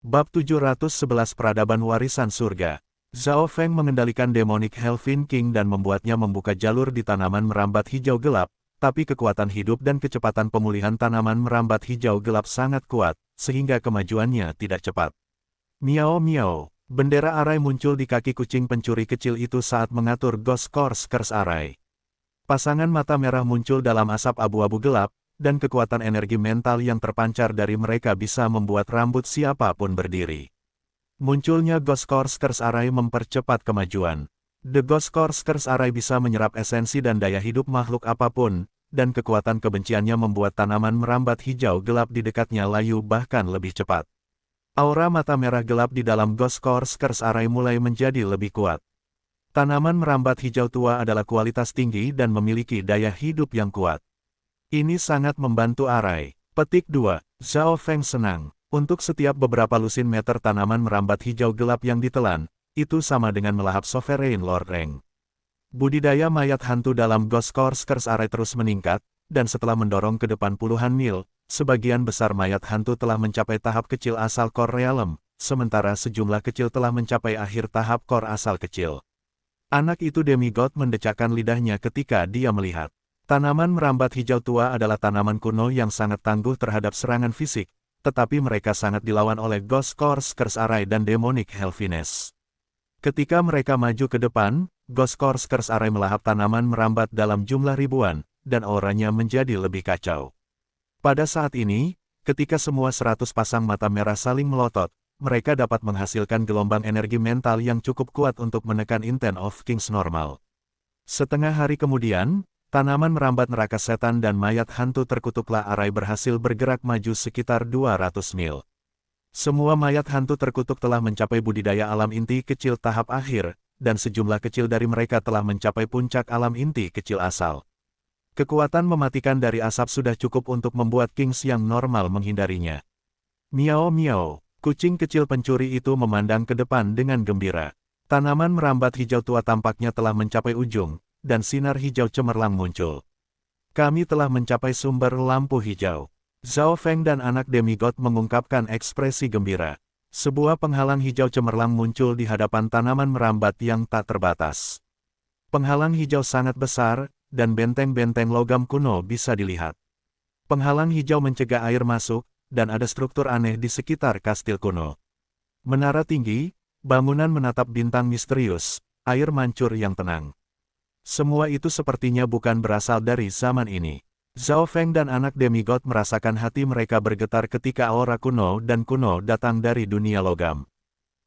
Bab 711 Peradaban Warisan Surga. Zhao Feng mengendalikan Demonic Helvein King dan membuatnya membuka jalur di tanaman merambat hijau gelap, tapi kekuatan hidup dan kecepatan pemulihan tanaman merambat hijau gelap sangat kuat, sehingga kemajuannya tidak cepat. Miao miao, bendera arai muncul di kaki kucing pencuri kecil itu saat mengatur Ghost Course Curse Arai. Pasangan mata merah muncul dalam asap abu-abu gelap, dan kekuatan energi mental yang terpancar dari mereka bisa membuat rambut siapapun berdiri. Munculnya Ghost Course Curse Arai mempercepat kemajuan. The Ghost Course Curse Arai bisa menyerap esensi dan daya hidup makhluk apapun, dan kekuatan kebenciannya membuat tanaman merambat hijau gelap di dekatnya layu bahkan lebih cepat. Aura mata merah gelap di dalam Ghost Course Curse Arai mulai menjadi lebih kuat. Tanaman merambat hijau tua adalah kualitas tinggi dan memiliki daya hidup yang kuat. Ini sangat membantu Arai. Petik 2. Zhao Feng senang. Untuk setiap beberapa lusin meter tanaman merambat hijau gelap yang ditelan, itu sama dengan melahap Sovereign Lord Reng. Budidaya mayat hantu dalam Ghost Course Curse Arai terus meningkat, dan setelah mendorong ke depan puluhan mil, sebagian besar mayat hantu telah mencapai tahap kecil asal Core Realm, sementara sejumlah kecil telah mencapai akhir tahap Core asal kecil. Anak itu demigod mendecakkan lidahnya ketika dia melihat. Tanaman merambat hijau tua adalah tanaman kuno yang sangat tangguh terhadap serangan fisik, tetapi mereka sangat dilawan oleh Ghost Course Curse Arai dan Demonic Helvenes. Ketika mereka maju ke depan, Ghost Course Curse Arai melahap tanaman merambat dalam jumlah ribuan, dan auranya menjadi lebih kacau. Pada saat ini, ketika semua 100 pasang mata merah saling melotot, mereka dapat menghasilkan gelombang energi mental yang cukup kuat untuk menekan Intent of Kings normal. Setengah hari kemudian, tanaman merambat neraka setan dan mayat hantu terkutuklah Arai berhasil bergerak maju sekitar 200 mil. Semua mayat hantu terkutuk telah mencapai budidaya alam inti kecil tahap akhir, dan sejumlah kecil dari mereka telah mencapai puncak alam inti kecil asal. Kekuatan mematikan dari asap sudah cukup untuk membuat Kings yang normal menghindarinya. Miao miao, kucing kecil pencuri itu memandang ke depan dengan gembira. Tanaman merambat hijau tua tampaknya telah mencapai ujung, dan sinar hijau cemerlang muncul. Kami telah mencapai sumber lampu hijau. Zhao Feng dan anak demigod mengungkapkan ekspresi gembira. Sebuah penghalang hijau cemerlang muncul di hadapan tanaman merambat yang tak terbatas. Penghalang hijau sangat besar, dan benteng-benteng logam kuno bisa dilihat. Penghalang hijau mencegah air masuk, dan ada struktur aneh di sekitar kastil kuno. Menara tinggi, bangunan menatap bintang misterius, air mancur yang tenang. Semua itu sepertinya bukan berasal dari zaman ini. Zhao Feng dan anak demigod merasakan hati mereka bergetar ketika aura kuno dan kuno datang dari dunia logam.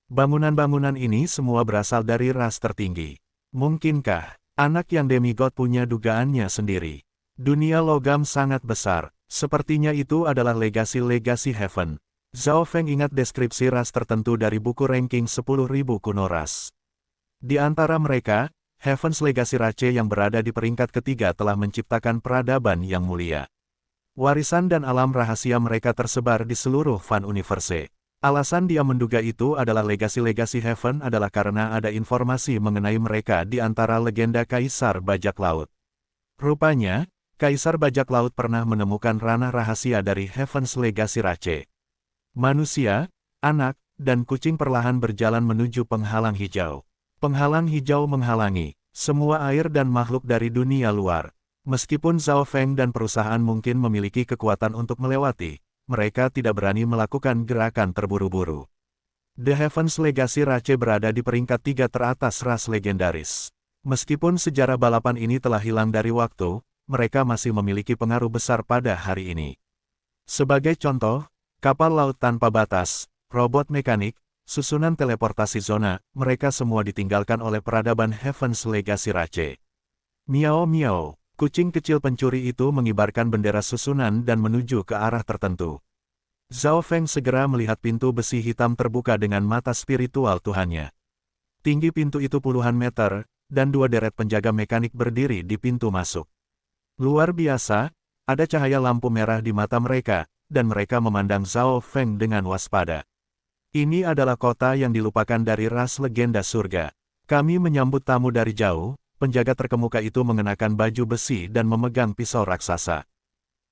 Bangunan-bangunan ini semua berasal dari ras tertinggi. Mungkinkah anak yang demigod punya dugaannya sendiri? Dunia logam sangat besar, sepertinya itu adalah legasi-legasi Heaven. Zhao Feng ingat deskripsi ras tertentu dari buku ranking 10.000 kuno ras. Di antara mereka, Heaven's Legacy Rache yang berada di peringkat ketiga telah menciptakan peradaban yang mulia. Warisan dan alam rahasia mereka tersebar di seluruh Fan Universe. Alasan dia menduga itu adalah legasi-legasi Heaven adalah karena ada informasi mengenai mereka di antara legenda Kaisar Bajak Laut. Rupanya, Kaisar Bajak Laut pernah menemukan ranah rahasia dari Heaven's Legacy Rache. Manusia, anak, dan kucing perlahan berjalan menuju penghalang hijau. Penghalang hijau menghalangi semua air dan makhluk dari dunia luar. Meskipun Zhao Feng dan perusahaan mungkin memiliki kekuatan untuk melewati, mereka tidak berani melakukan gerakan terburu-buru. The Heaven's Legacy Rache berada di peringkat 3 teratas ras legendaris. Meskipun sejarah balapan ini telah hilang dari waktu, mereka masih memiliki pengaruh besar pada hari ini. Sebagai contoh, kapal laut tanpa batas, robot mekanik, susunan teleportasi zona, mereka semua ditinggalkan oleh peradaban Heaven's Legacy Rache. Miao miao, kucing kecil pencuri itu mengibarkan bendera susunan dan menuju ke arah tertentu. Zhao Feng segera melihat pintu besi hitam terbuka dengan mata spiritual Tuhannya. Tinggi pintu itu puluhan meter, dan 2 deret penjaga mekanik berdiri di pintu masuk. Luar biasa, ada cahaya lampu merah di mata mereka, dan mereka memandang Zhao Feng dengan waspada. Ini adalah kota yang dilupakan dari ras legenda surga. Kami menyambut tamu dari jauh, penjaga terkemuka itu mengenakan baju besi dan memegang pisau raksasa.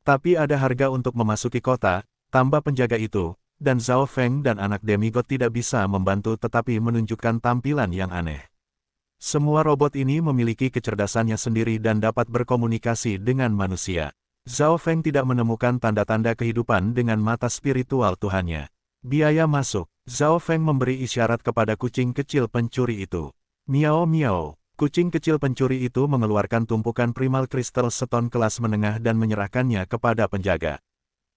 Tapi ada harga untuk memasuki kota, tambah penjaga itu, dan Zhao Feng dan anak demigod tidak bisa membantu tetapi menunjukkan tampilan yang aneh. Semua robot ini memiliki kecerdasannya sendiri dan dapat berkomunikasi dengan manusia. Zhao Feng tidak menemukan tanda-tanda kehidupan dengan mata spiritual Tuhannya. Biaya masuk. Zhao Feng memberi isyarat kepada kucing kecil pencuri itu. Miao miao. Kucing kecil pencuri itu mengeluarkan tumpukan primal kristal stone kelas menengah dan menyerahkannya kepada penjaga.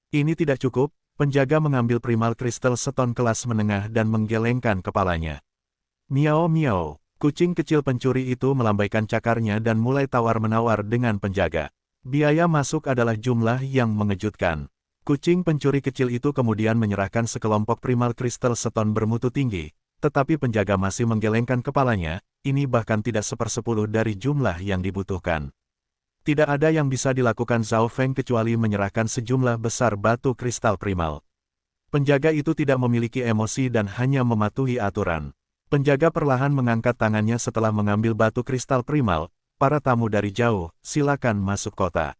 Ini tidak cukup, penjaga mengambil primal kristal stone kelas menengah dan menggelengkan kepalanya. Miao miao. Kucing kecil pencuri itu melambaikan cakarnya dan mulai tawar-menawar dengan penjaga. Biaya masuk adalah jumlah yang mengejutkan. Kucing pencuri kecil itu kemudian menyerahkan sekelompok primal kristal stone bermutu tinggi, tetapi penjaga masih menggelengkan kepalanya. Ini bahkan tidak 1/10 dari jumlah yang dibutuhkan. Tidak ada yang bisa dilakukan Zhao Feng kecuali menyerahkan sejumlah besar batu kristal primal. Penjaga itu tidak memiliki emosi dan hanya mematuhi aturan. Penjaga perlahan mengangkat tangannya setelah mengambil batu kristal primal. Para tamu dari jauh, silakan masuk kota.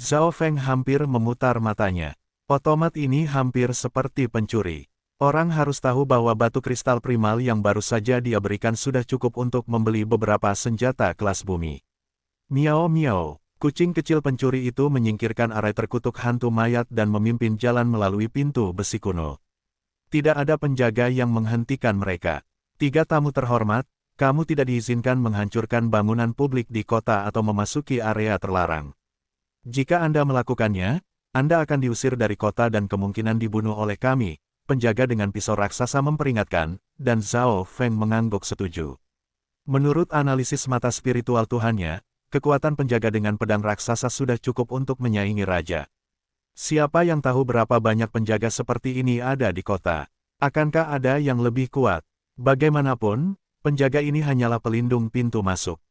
Zhao Feng hampir memutar matanya. Otomat ini hampir seperti pencuri. Orang harus tahu bahwa batu kristal primal yang baru saja dia berikan sudah cukup untuk membeli beberapa senjata kelas bumi. Miao miao. Kucing kecil pencuri itu menyingkirkan arai terkutuk hantu mayat dan memimpin jalan melalui pintu besi kuno. Tidak ada penjaga yang menghentikan mereka. 3 tamu terhormat, kamu tidak diizinkan menghancurkan bangunan publik di kota atau memasuki area terlarang. Jika Anda melakukannya, Anda akan diusir dari kota dan kemungkinan dibunuh oleh kami. Penjaga dengan pisau raksasa memperingatkan, dan Zhao Feng mengangguk setuju. Menurut analisis mata spiritual Tuhannya, kekuatan penjaga dengan pedang raksasa sudah cukup untuk menyaingi raja. Siapa yang tahu berapa banyak penjaga seperti ini ada di kota? Akankah ada yang lebih kuat? Bagaimanapun, penjaga ini hanyalah pelindung pintu masuk.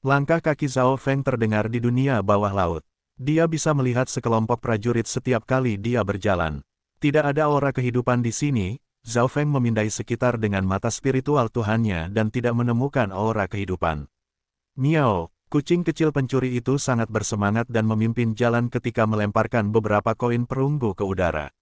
Langkah kaki Zhao Feng terdengar di dunia bawah laut. Dia bisa melihat sekelompok prajurit setiap kali dia berjalan. Tidak ada aura kehidupan di sini. Zhao Feng memindai sekitar dengan mata spiritual Tuhannya dan tidak menemukan aura kehidupan. Miao, kucing kecil pencuri itu sangat bersemangat dan memimpin jalan ketika melemparkan beberapa koin perunggu ke udara.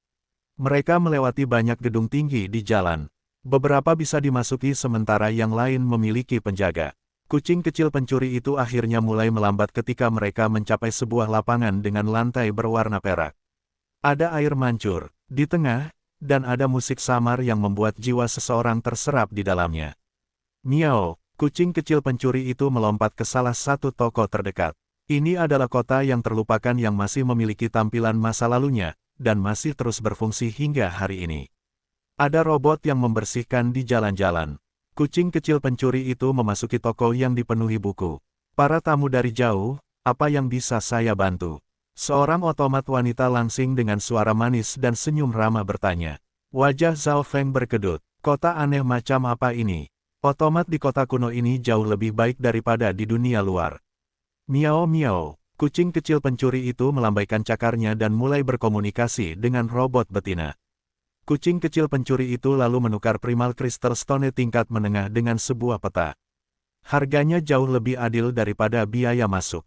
Mereka melewati banyak gedung tinggi di jalan. Beberapa bisa dimasuki sementara yang lain memiliki penjaga. Kucing kecil pencuri itu akhirnya mulai melambat ketika mereka mencapai sebuah lapangan dengan lantai berwarna perak. Ada air mancur di tengah, dan ada musik samar yang membuat jiwa seseorang terserap di dalamnya. Miao, kucing kecil pencuri itu melompat ke salah satu toko terdekat. Ini adalah kota yang terlupakan yang masih memiliki tampilan masa lalunya, dan masih terus berfungsi hingga hari ini. Ada robot yang membersihkan di jalan-jalan. Kucing kecil pencuri itu memasuki toko yang dipenuhi buku. Para tamu dari jauh, apa yang bisa saya bantu? Seorang otomat wanita langsing dengan suara manis dan senyum ramah bertanya. Wajah Zhao Feng berkedut. Kota aneh macam apa ini? Otomat di kota kuno ini jauh lebih baik daripada di dunia luar. Miao miao. Kucing kecil pencuri itu melambaikan cakarnya dan mulai berkomunikasi dengan robot betina. Kucing kecil pencuri itu lalu menukar primal kristal stone tingkat menengah dengan sebuah peta. Harganya jauh lebih adil daripada biaya masuk.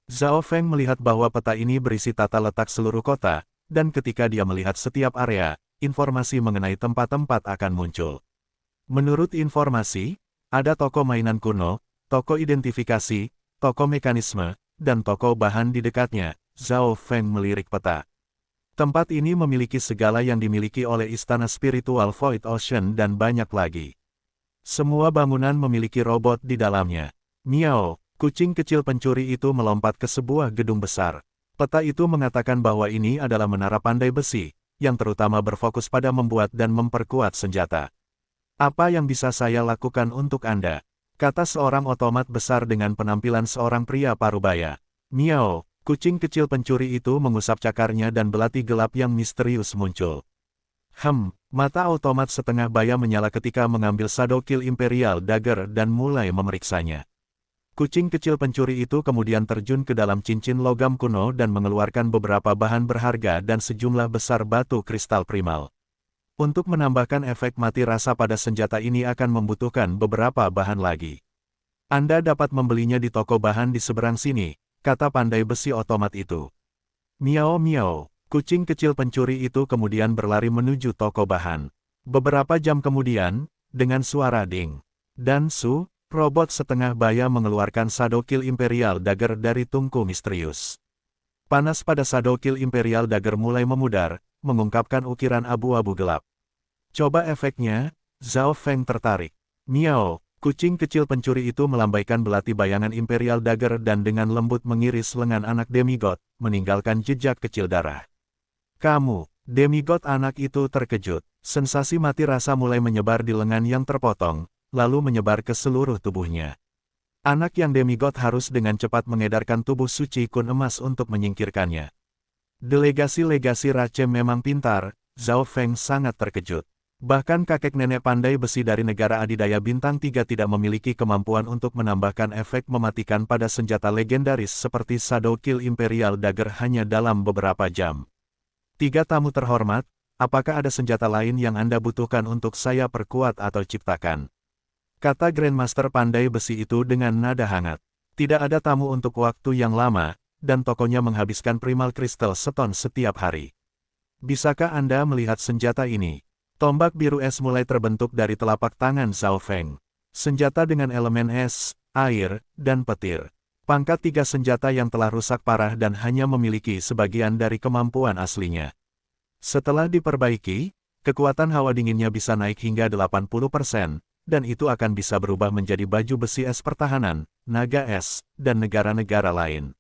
Zhao Feng melihat bahwa peta ini berisi tata letak seluruh kota, dan ketika dia melihat setiap area, informasi mengenai tempat-tempat akan muncul. Menurut informasi, ada toko mainan kuno, toko identifikasi, toko mekanisme, dan toko bahan di dekatnya. Zhao Feng melirik peta. Tempat ini memiliki segala yang dimiliki oleh istana spiritual Void Ocean dan banyak lagi. Semua bangunan memiliki robot di dalamnya. Miao. Kucing kecil pencuri itu melompat ke sebuah gedung besar. Peta itu mengatakan bahwa ini adalah menara pandai besi, yang terutama berfokus pada membuat dan memperkuat senjata. Apa yang bisa saya lakukan untuk Anda? Kata seorang otomat besar dengan penampilan seorang pria parubaya. Miao, kucing kecil pencuri itu mengusap cakarnya dan belati gelap yang misterius muncul. Mata otomat setengah baya menyala ketika mengambil Shadow Kill Imperial Dagger dan mulai memeriksanya. Kucing kecil pencuri itu kemudian terjun ke dalam cincin logam kuno dan mengeluarkan beberapa bahan berharga dan sejumlah besar batu kristal primal. Untuk menambahkan efek mati rasa pada senjata ini akan membutuhkan beberapa bahan lagi. Anda dapat membelinya di toko bahan di seberang sini, kata pandai besi otomat itu. Miao miao, Kucing kecil pencuri itu kemudian berlari menuju toko bahan. Beberapa jam kemudian, dengan suara ding dan su, robot setengah baya mengeluarkan Shadow Kill Imperial Dagger dari tungku misterius. Panas pada Shadow Kill Imperial Dagger mulai memudar, mengungkapkan ukiran abu-abu gelap. Coba efeknya, Zhao Feng tertarik. Miao, kucing kecil pencuri itu melambaikan belati bayangan Imperial Dagger dan dengan lembut mengiris lengan anak demigod, meninggalkan jejak kecil darah. Kamu, demigod anak itu terkejut. Sensasi mati rasa mulai menyebar di lengan yang terpotong, lalu menyebar ke seluruh tubuhnya. Anak yang demigod harus dengan cepat mengedarkan tubuh suci kun emas untuk menyingkirkannya. Delegasi-legasi Rache memang pintar, Zhao Feng sangat terkejut. Bahkan kakek nenek pandai besi dari negara adidaya bintang 3 tidak memiliki kemampuan untuk menambahkan efek mematikan pada senjata legendaris seperti Shadow Kill Imperial Dagger hanya dalam beberapa jam. 3 tamu terhormat, apakah ada senjata lain yang Anda butuhkan untuk saya perkuat atau ciptakan? Kata Grandmaster pandai besi itu dengan nada hangat. Tidak ada tamu untuk waktu yang lama, dan tokonya menghabiskan Primal Crystal Stone setiap hari. Bisakah Anda melihat senjata ini? Tombak biru es mulai terbentuk dari telapak tangan Zhao Feng. Senjata dengan elemen es, air, dan petir. Pangkat 3 senjata yang telah rusak parah dan hanya memiliki sebagian dari kemampuan aslinya. Setelah diperbaiki, kekuatan hawa dinginnya bisa naik hingga 80%, dan itu akan bisa berubah menjadi baju besi es pertahanan, naga es, dan negara-negara lain.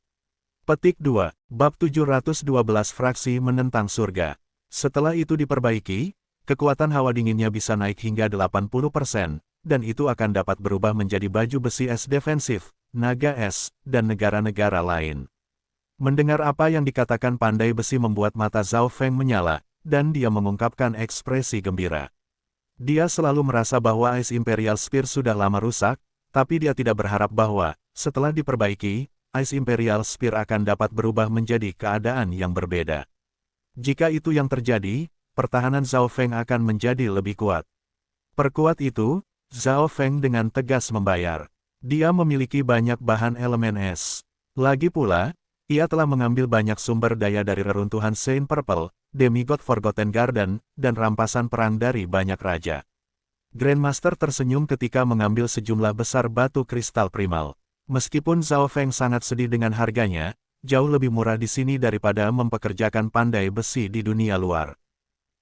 Petik 2, Bab 712 Fraksi Menentang Surga. Setelah itu diperbaiki, kekuatan hawa dinginnya bisa naik hingga 80%, dan itu akan dapat berubah menjadi baju besi es defensif, naga es, dan negara-negara lain. Mendengar apa yang dikatakan pandai besi membuat mata Zhao Feng menyala, dan dia mengungkapkan ekspresi gembira. Dia selalu merasa bahwa Ice Imperial Spear sudah lama rusak, tapi dia tidak berharap bahwa, setelah diperbaiki, Ice Imperial Spear akan dapat berubah menjadi keadaan yang berbeda. Jika itu yang terjadi, pertahanan Zhao Feng akan menjadi lebih kuat. Perkuat itu, Zhao Feng dengan tegas membayar. Dia memiliki banyak bahan elemen es. Lagi pula, ia telah mengambil banyak sumber daya dari reruntuhan Saint Purple, Demigod Forgotten Garden, dan rampasan perang dari banyak raja. Grandmaster tersenyum ketika mengambil sejumlah besar batu kristal primal. Meskipun Zhao Feng sangat sedih dengan harganya, jauh lebih murah di sini daripada mempekerjakan pandai besi di dunia luar.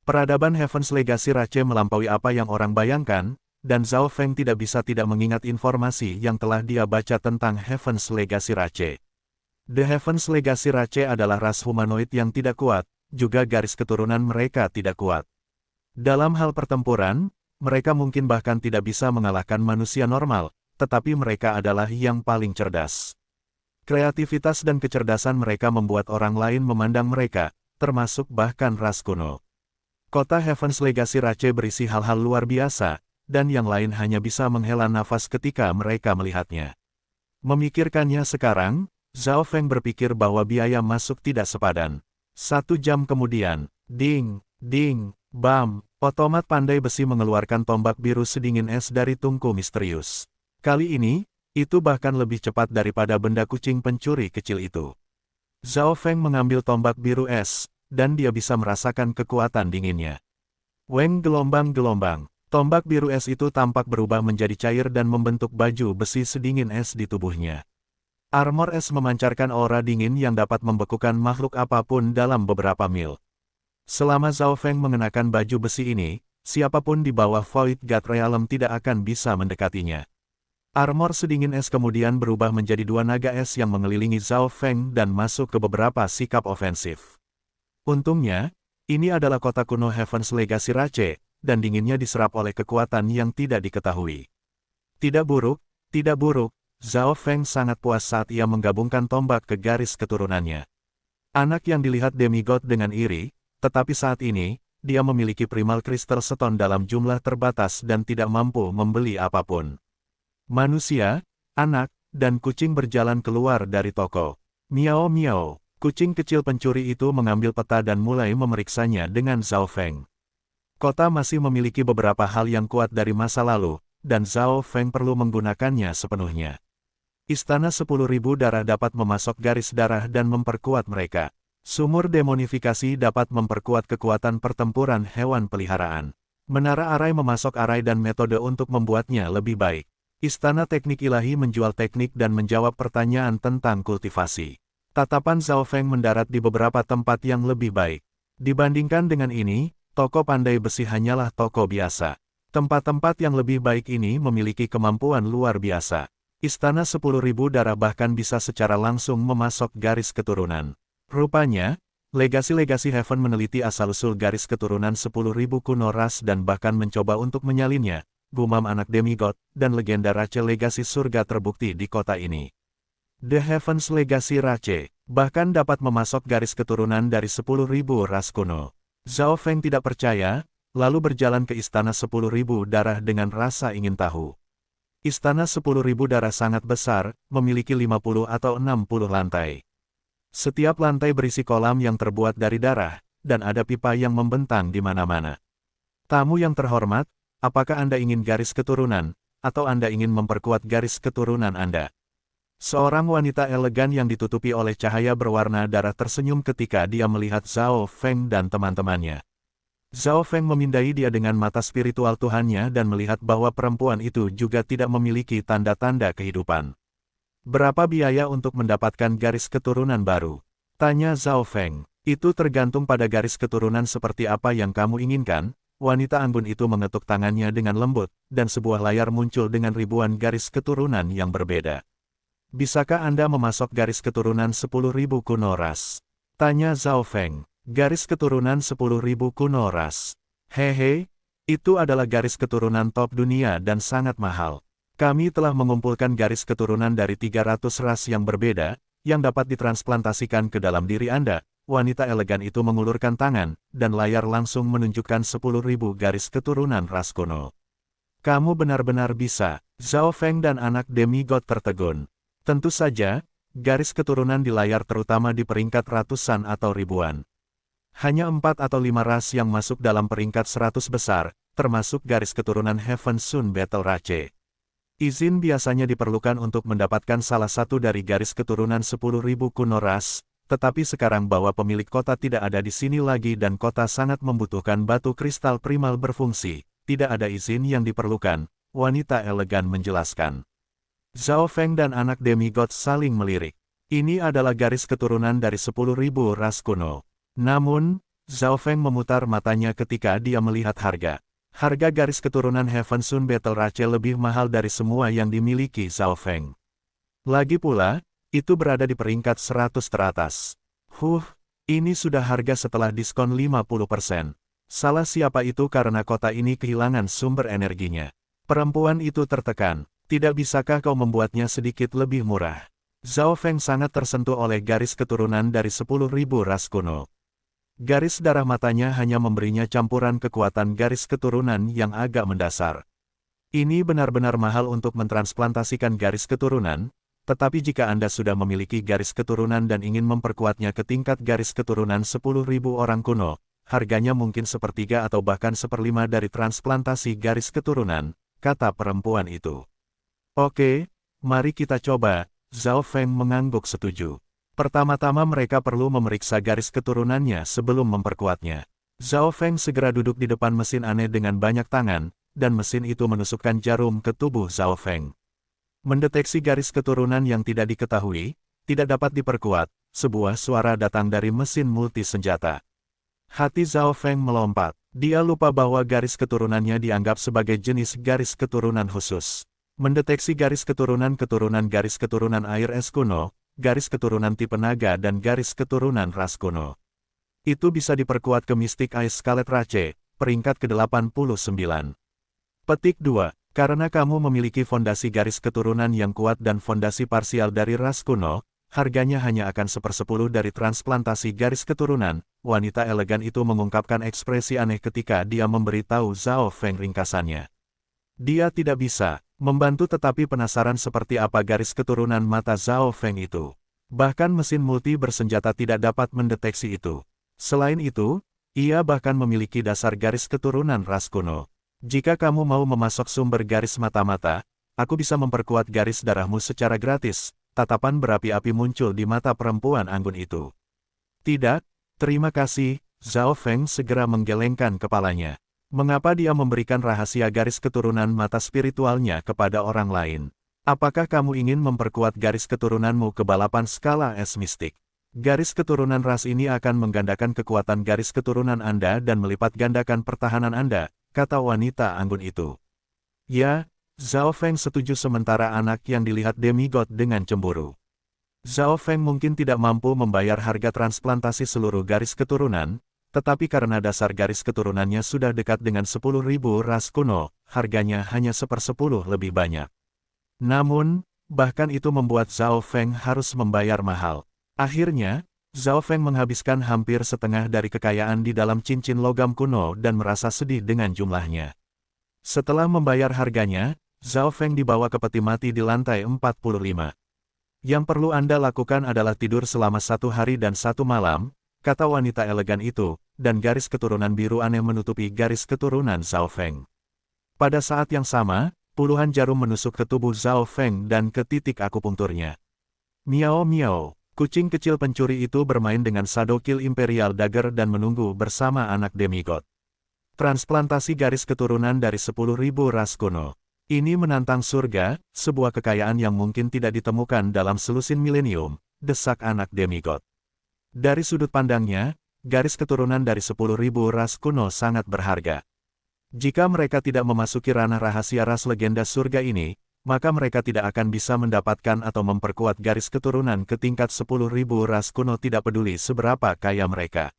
Peradaban Heaven's Legacy Rache melampaui apa yang orang bayangkan, dan Zhao Feng tidak bisa tidak mengingat informasi yang telah dia baca tentang Heaven's Legacy Rache. The Heaven's Legacy Rache adalah ras humanoid yang tidak kuat, juga garis keturunan mereka tidak kuat. Dalam hal pertempuran, mereka mungkin bahkan tidak bisa mengalahkan manusia normal, tetapi mereka adalah yang paling cerdas. Kreativitas dan kecerdasan mereka membuat orang lain memandang mereka, termasuk bahkan ras kuno. Kota Heaven's Legacy Rache berisi hal-hal luar biasa, dan yang lain hanya bisa menghela nafas ketika mereka melihatnya. Memikirkannya sekarang, Zhao Feng berpikir bahwa biaya masuk tidak sepadan. 1 jam kemudian, ding, ding, bam, otomat pandai besi mengeluarkan tombak biru sedingin es dari tungku misterius. Kali ini, itu bahkan lebih cepat daripada benda kucing pencuri kecil itu. Zhao Feng mengambil tombak biru es, dan dia bisa merasakan kekuatan dinginnya. Weng gelombang-gelombang. Tombak biru es itu tampak berubah menjadi cair dan membentuk baju besi sedingin es di tubuhnya. Armor es memancarkan aura dingin yang dapat membekukan makhluk apapun dalam beberapa mil. Selama Zhao Feng mengenakan baju besi ini, siapapun di bawah Void God Realm tidak akan bisa mendekatinya. Armor sedingin es kemudian berubah menjadi 2 naga es yang mengelilingi Zhao Feng dan masuk ke beberapa sikap ofensif. Untungnya, ini adalah kota kuno Heaven's Legacy Rache, dan dinginnya diserap oleh kekuatan yang tidak diketahui. Tidak buruk, Zhao Feng sangat puas saat ia menggabungkan tombak ke garis keturunannya. Anak yang dilihat demigod dengan iri, tetapi saat ini, dia memiliki Primal Crystal Stone dalam jumlah terbatas dan tidak mampu membeli apapun. Manusia, anak, dan kucing berjalan keluar dari toko. Miao miao, kucing kecil pencuri itu mengambil peta dan mulai memeriksanya dengan Zhao Feng. Kota masih memiliki beberapa hal yang kuat dari masa lalu, dan Zhao Feng perlu menggunakannya sepenuhnya. Istana 10.000 darah dapat memasok garis darah dan memperkuat mereka. Sumur demonifikasi dapat memperkuat kekuatan pertempuran hewan peliharaan. Menara arai memasok arai dan metode untuk membuatnya lebih baik. Istana Teknik Ilahi menjual teknik dan menjawab pertanyaan tentang kultivasi. Tatapan Zhao Feng mendarat di beberapa tempat yang lebih baik. Dibandingkan dengan ini, toko pandai besi hanyalah toko biasa. Tempat-tempat yang lebih baik ini memiliki kemampuan luar biasa. Istana 10.000 darah bahkan bisa secara langsung memasok garis keturunan. Rupanya, legasi-legasi Heaven meneliti asal-usul garis keturunan 10.000 kuno ras dan bahkan mencoba untuk menyalinnya, gumam anak demigod, dan legenda Rache legasi surga terbukti di kota ini. The Heavens Legacy Rache, bahkan dapat memasok garis keturunan dari 10.000 ras kuno. Zhao Feng tidak percaya, lalu berjalan ke Istana 10.000 darah dengan rasa ingin tahu. Istana 10.000 darah sangat besar, memiliki 50 atau 60 lantai. Setiap lantai berisi kolam yang terbuat dari darah, dan ada pipa yang membentang di mana-mana. Tamu yang terhormat, apakah Anda ingin garis keturunan, atau Anda ingin memperkuat garis keturunan Anda? Seorang wanita elegan yang ditutupi oleh cahaya berwarna darah tersenyum ketika dia melihat Zhao Feng dan teman-temannya. Zhao Feng memindai dia dengan mata spiritual Tuhannya dan melihat bahwa perempuan itu juga tidak memiliki tanda-tanda kehidupan. Berapa biaya untuk mendapatkan garis keturunan baru? Tanya Zhao Feng. Itu tergantung pada garis keturunan seperti apa yang kamu inginkan. Wanita anggun itu mengetuk tangannya dengan lembut, dan sebuah layar muncul dengan ribuan garis keturunan yang berbeda. Bisakah Anda memasok garis keturunan 10.000 kuno ras? Tanya Zhao Feng. Garis keturunan 10.000 kuno ras. Hehe, itu adalah garis keturunan top dunia dan sangat mahal. Kami telah mengumpulkan garis keturunan dari 300 ras yang berbeda, yang dapat ditransplantasikan ke dalam diri Anda. Wanita elegan itu mengulurkan tangan, dan layar langsung menunjukkan 10.000 garis keturunan ras kuno. Kamu benar-benar bisa. Zhao Feng dan anak demigod tertegun. Tentu saja, garis keturunan di layar terutama di peringkat ratusan atau ribuan. Hanya 4 atau 5 ras yang masuk dalam peringkat 100 besar, termasuk garis keturunan Heaven Sun Battle Rache. Izin biasanya diperlukan untuk mendapatkan salah satu dari garis keturunan 10.000 kuno ras, tetapi sekarang bahwa pemilik kota tidak ada di sini lagi dan kota sangat membutuhkan batu kristal primal berfungsi, tidak ada izin yang diperlukan, wanita elegan menjelaskan. Zhao Feng dan anak demigod saling melirik. Ini adalah garis keturunan dari 10.000 ras kuno. Namun, Zhao Feng memutar matanya ketika dia melihat harga. Harga garis keturunan Heaven Sun Battle Rache lebih mahal dari semua yang dimiliki Zhao Feng. Lagi pula, itu berada di peringkat 100 teratas. Ini sudah harga setelah diskon 50%. Salah siapa itu karena kota ini kehilangan sumber energinya. Perempuan itu tertekan. Tidak bisakah kau membuatnya sedikit lebih murah? Zhao Feng sangat tersentuh oleh garis keturunan dari 10.000 ras kuno. Garis darah matanya hanya memberinya campuran kekuatan garis keturunan yang agak mendasar. Ini benar-benar mahal untuk mentransplantasikan garis keturunan, tetapi jika Anda sudah memiliki garis keturunan dan ingin memperkuatnya ke tingkat garis keturunan 10.000 orang kuno, harganya mungkin sepertiga atau bahkan seperlima dari transplantasi garis keturunan, kata perempuan itu. Oke, mari kita coba, Zhao Feng mengangguk setuju. Pertama-tama mereka perlu memeriksa garis keturunannya sebelum memperkuatnya. Zhao Feng segera duduk di depan mesin aneh dengan banyak tangan, dan mesin itu menusukkan jarum ke tubuh Zhao Feng. Mendeteksi garis keturunan yang tidak diketahui, tidak dapat diperkuat, sebuah suara datang dari mesin multi senjata. Hati Zhao Feng melompat, dia lupa bahwa garis keturunannya dianggap sebagai jenis garis keturunan khusus. Mendeteksi garis keturunan garis keturunan air es kuno, garis keturunan tipe naga dan garis keturunan ras kuno. Itu bisa diperkuat ke Mystic Ice Scarlet Rache, peringkat ke-89. Petik 2. Karena kamu memiliki fondasi garis keturunan yang kuat dan fondasi parsial dari ras kuno, harganya hanya akan 1/10 dari transplantasi garis keturunan. Wanita elegan itu mengungkapkan ekspresi aneh ketika dia memberitahu Zhao Feng ringkasannya. Dia tidak bisa membantu tetapi penasaran seperti apa garis keturunan mata Zhao Feng itu. Bahkan mesin multi bersenjata tidak dapat mendeteksi itu. Selain itu, ia bahkan memiliki dasar garis keturunan ras kuno. Jika kamu mau memasok sumber garis mata-mata, aku bisa memperkuat garis darahmu secara gratis. Tatapan berapi-api muncul di mata perempuan anggun itu. Tidak, terima kasih, Zhao Feng segera menggelengkan kepalanya. Mengapa dia memberikan rahasia garis keturunan mata spiritualnya kepada orang lain? Apakah kamu ingin memperkuat garis keturunanmu ke balapan skala es mistik? Garis keturunan ras ini akan menggandakan kekuatan garis keturunan Anda dan melipat gandakan pertahanan Anda, kata wanita anggun itu. Ya, Zhao Feng setuju sementara anak yang dilihat demigod dengan cemburu. Zhao Feng mungkin tidak mampu membayar harga transplantasi seluruh garis keturunan, tetapi karena dasar garis keturunannya sudah dekat dengan 10.000 ras kuno, harganya hanya 1/10 lebih banyak. Namun, bahkan itu membuat Zhao Feng harus membayar mahal. Akhirnya, Zhao Feng menghabiskan hampir setengah dari kekayaan di dalam cincin logam kuno dan merasa sedih dengan jumlahnya. Setelah membayar harganya, Zhao Feng dibawa ke peti mati di lantai 45. Yang perlu Anda lakukan adalah tidur selama 1 hari dan 1 malam, kata wanita elegan itu, dan garis keturunan biru aneh menutupi garis keturunan Zhao Feng. Pada saat yang sama, puluhan jarum menusuk ke tubuh Zhao Feng dan ke titik akupunkturnya. Miao miao, kucing kecil pencuri itu bermain dengan Sadokil Imperial Dagger dan menunggu bersama anak demigod. Transplantasi garis keturunan dari 10.000 ras kuno. Ini menantang surga, sebuah kekayaan yang mungkin tidak ditemukan dalam selusin milenium, desak anak demigod. Dari sudut pandangnya, garis keturunan dari 10.000 ras kuno sangat berharga. Jika mereka tidak memasuki ranah rahasia ras legenda surga ini, maka mereka tidak akan bisa mendapatkan atau memperkuat garis keturunan ke tingkat 10.000 ras kuno tidak peduli seberapa kaya mereka.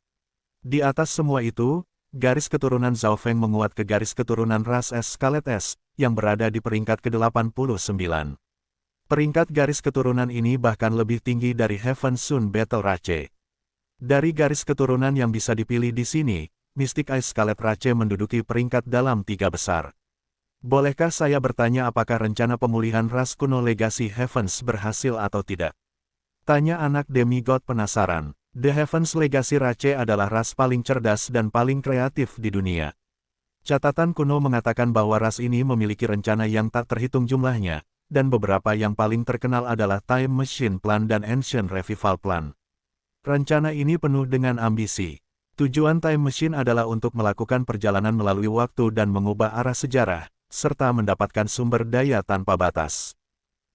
Di atas semua itu, garis keturunan Zhao Feng menguat ke garis keturunan ras es Scarlet S, yang berada di peringkat ke-89. Peringkat garis keturunan ini bahkan lebih tinggi dari Heaven Sun Battle Rache. Dari garis keturunan yang bisa dipilih di sini, Mystic Ice Scarlet Rache menduduki peringkat dalam 3 besar. Bolehkah saya bertanya apakah rencana pemulihan ras kuno legasi Heavens berhasil atau tidak? Tanya anak demigod penasaran. The Heavens Legacy Rache adalah ras paling cerdas dan paling kreatif di dunia. Catatan kuno mengatakan bahwa ras ini memiliki rencana yang tak terhitung jumlahnya, dan beberapa yang paling terkenal adalah Time Machine Plan dan Ancient Revival Plan. Rencana ini penuh dengan ambisi. Tujuan Time Machine adalah untuk melakukan perjalanan melalui waktu dan mengubah arah sejarah, serta mendapatkan sumber daya tanpa batas.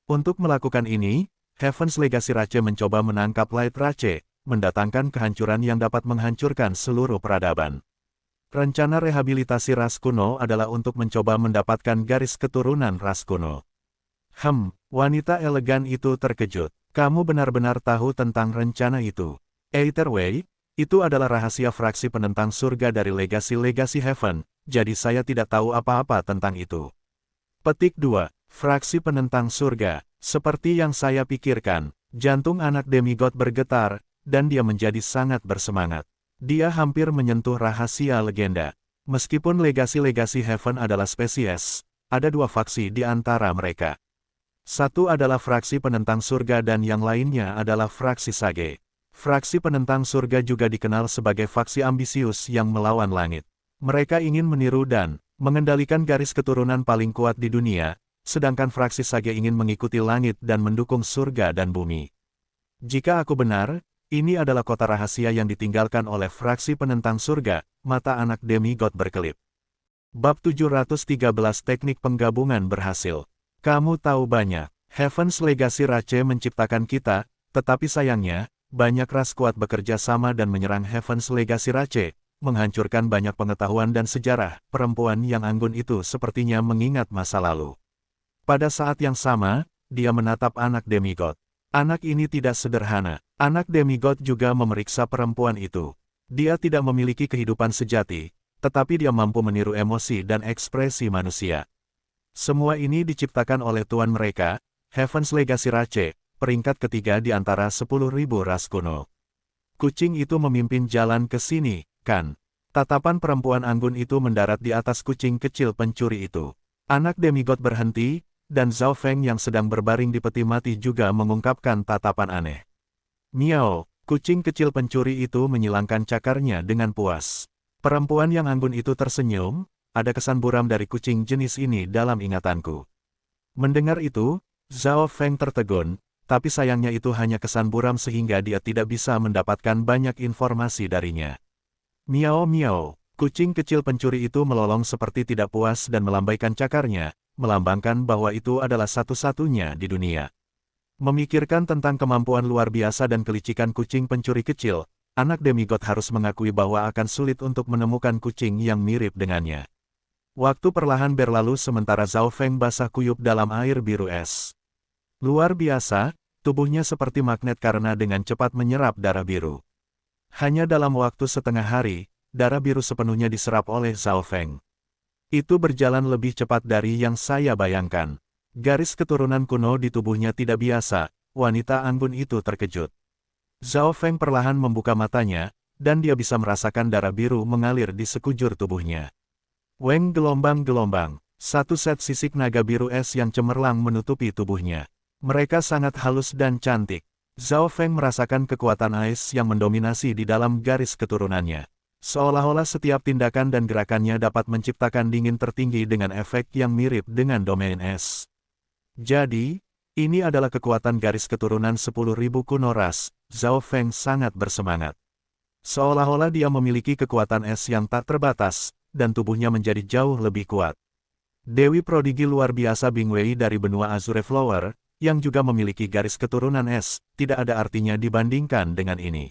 Untuk melakukan ini, Heavens Legacy Rache mencoba menangkap Light Rache, mendatangkan kehancuran yang dapat menghancurkan seluruh peradaban. Rencana rehabilitasi ras kuno adalah untuk mencoba mendapatkan garis keturunan ras kuno. Wanita elegan itu terkejut. Kamu benar-benar tahu tentang rencana itu. Either way, itu adalah rahasia fraksi penentang surga dari legasi-legasi Heaven, jadi saya tidak tahu apa-apa tentang itu. Petik 2. Fraksi penentang surga. Seperti yang saya pikirkan, jantung anak demigod bergetar, dan dia menjadi sangat bersemangat. Dia hampir menyentuh rahasia legenda. Meskipun legasi-legasi Heaven adalah spesies, ada 2 faksi di antara mereka. Satu adalah fraksi penentang surga dan yang lainnya adalah fraksi Sage. Fraksi penentang surga juga dikenal sebagai faksi ambisius yang melawan langit. Mereka ingin meniru dan mengendalikan garis keturunan paling kuat di dunia, sedangkan fraksi Sage ingin mengikuti langit dan mendukung surga dan bumi. Jika aku benar, ini adalah kota rahasia yang ditinggalkan oleh fraksi penentang surga, mata anak demigod berkelip. Bab 713 Teknik Penggabungan berhasil. Kamu tahu banyak. Heavens Legacy Rache menciptakan kita, tetapi sayangnya, banyak ras kuat bekerja sama dan menyerang Heavens Legacy Rache, menghancurkan banyak pengetahuan dan sejarah. Perempuan yang anggun itu sepertinya mengingat masa lalu. Pada saat yang sama, dia menatap anak demigod. Anak ini tidak sederhana. Anak demigod juga memeriksa perempuan itu. Dia tidak memiliki kehidupan sejati, tetapi dia mampu meniru emosi dan ekspresi manusia. Semua ini diciptakan oleh tuan mereka, Heavens Legacy Rache, peringkat ketiga di antara 10.000 ras kuno. Kucing itu memimpin jalan ke sini, kan? Tatapan perempuan anggun itu mendarat di atas kucing kecil pencuri itu. Anak demigod berhenti, dan Zhao Feng yang sedang berbaring di peti mati juga mengungkapkan tatapan aneh. Miao, kucing kecil pencuri itu menyilangkan cakarnya dengan puas. Perempuan yang anggun itu tersenyum, ada kesan buram dari kucing jenis ini dalam ingatanku. Mendengar itu, Zhao Feng tertegun, tapi sayangnya itu hanya kesan buram sehingga dia tidak bisa mendapatkan banyak informasi darinya. Miao miao, kucing kecil pencuri itu melolong seperti tidak puas dan melambaikan cakarnya, melambangkan bahwa itu adalah satu-satunya di dunia. Memikirkan tentang kemampuan luar biasa dan kelicikan kucing pencuri kecil, anak demigod harus mengakui bahwa akan sulit untuk menemukan kucing yang mirip dengannya. Waktu perlahan berlalu sementara Zhao Feng basah kuyup dalam air biru es. Luar biasa, tubuhnya seperti magnet karena dengan cepat menyerap darah biru. Hanya dalam waktu setengah hari, darah biru sepenuhnya diserap oleh Zhao Feng. Itu berjalan lebih cepat dari yang saya bayangkan. Garis keturunan kuno di tubuhnya tidak biasa, wanita anggun itu terkejut. Zhao Feng perlahan membuka matanya, dan dia bisa merasakan darah biru mengalir di sekujur tubuhnya. Weng gelombang-gelombang, satu set sisik naga biru es yang cemerlang menutupi tubuhnya. Mereka sangat halus dan cantik. Zhao Feng merasakan kekuatan ais yang mendominasi di dalam garis keturunannya. Seolah-olah setiap tindakan dan gerakannya dapat menciptakan dingin tertinggi dengan efek yang mirip dengan domain es. Jadi, ini adalah kekuatan garis keturunan 10.000 kuno ras. Zhao Feng sangat bersemangat. Seolah-olah dia memiliki kekuatan es yang tak terbatas, dan tubuhnya menjadi jauh lebih kuat. Dewi prodigi luar biasa Bingwei dari benua Azure Flower, yang juga memiliki garis keturunan es, tidak ada artinya dibandingkan dengan ini.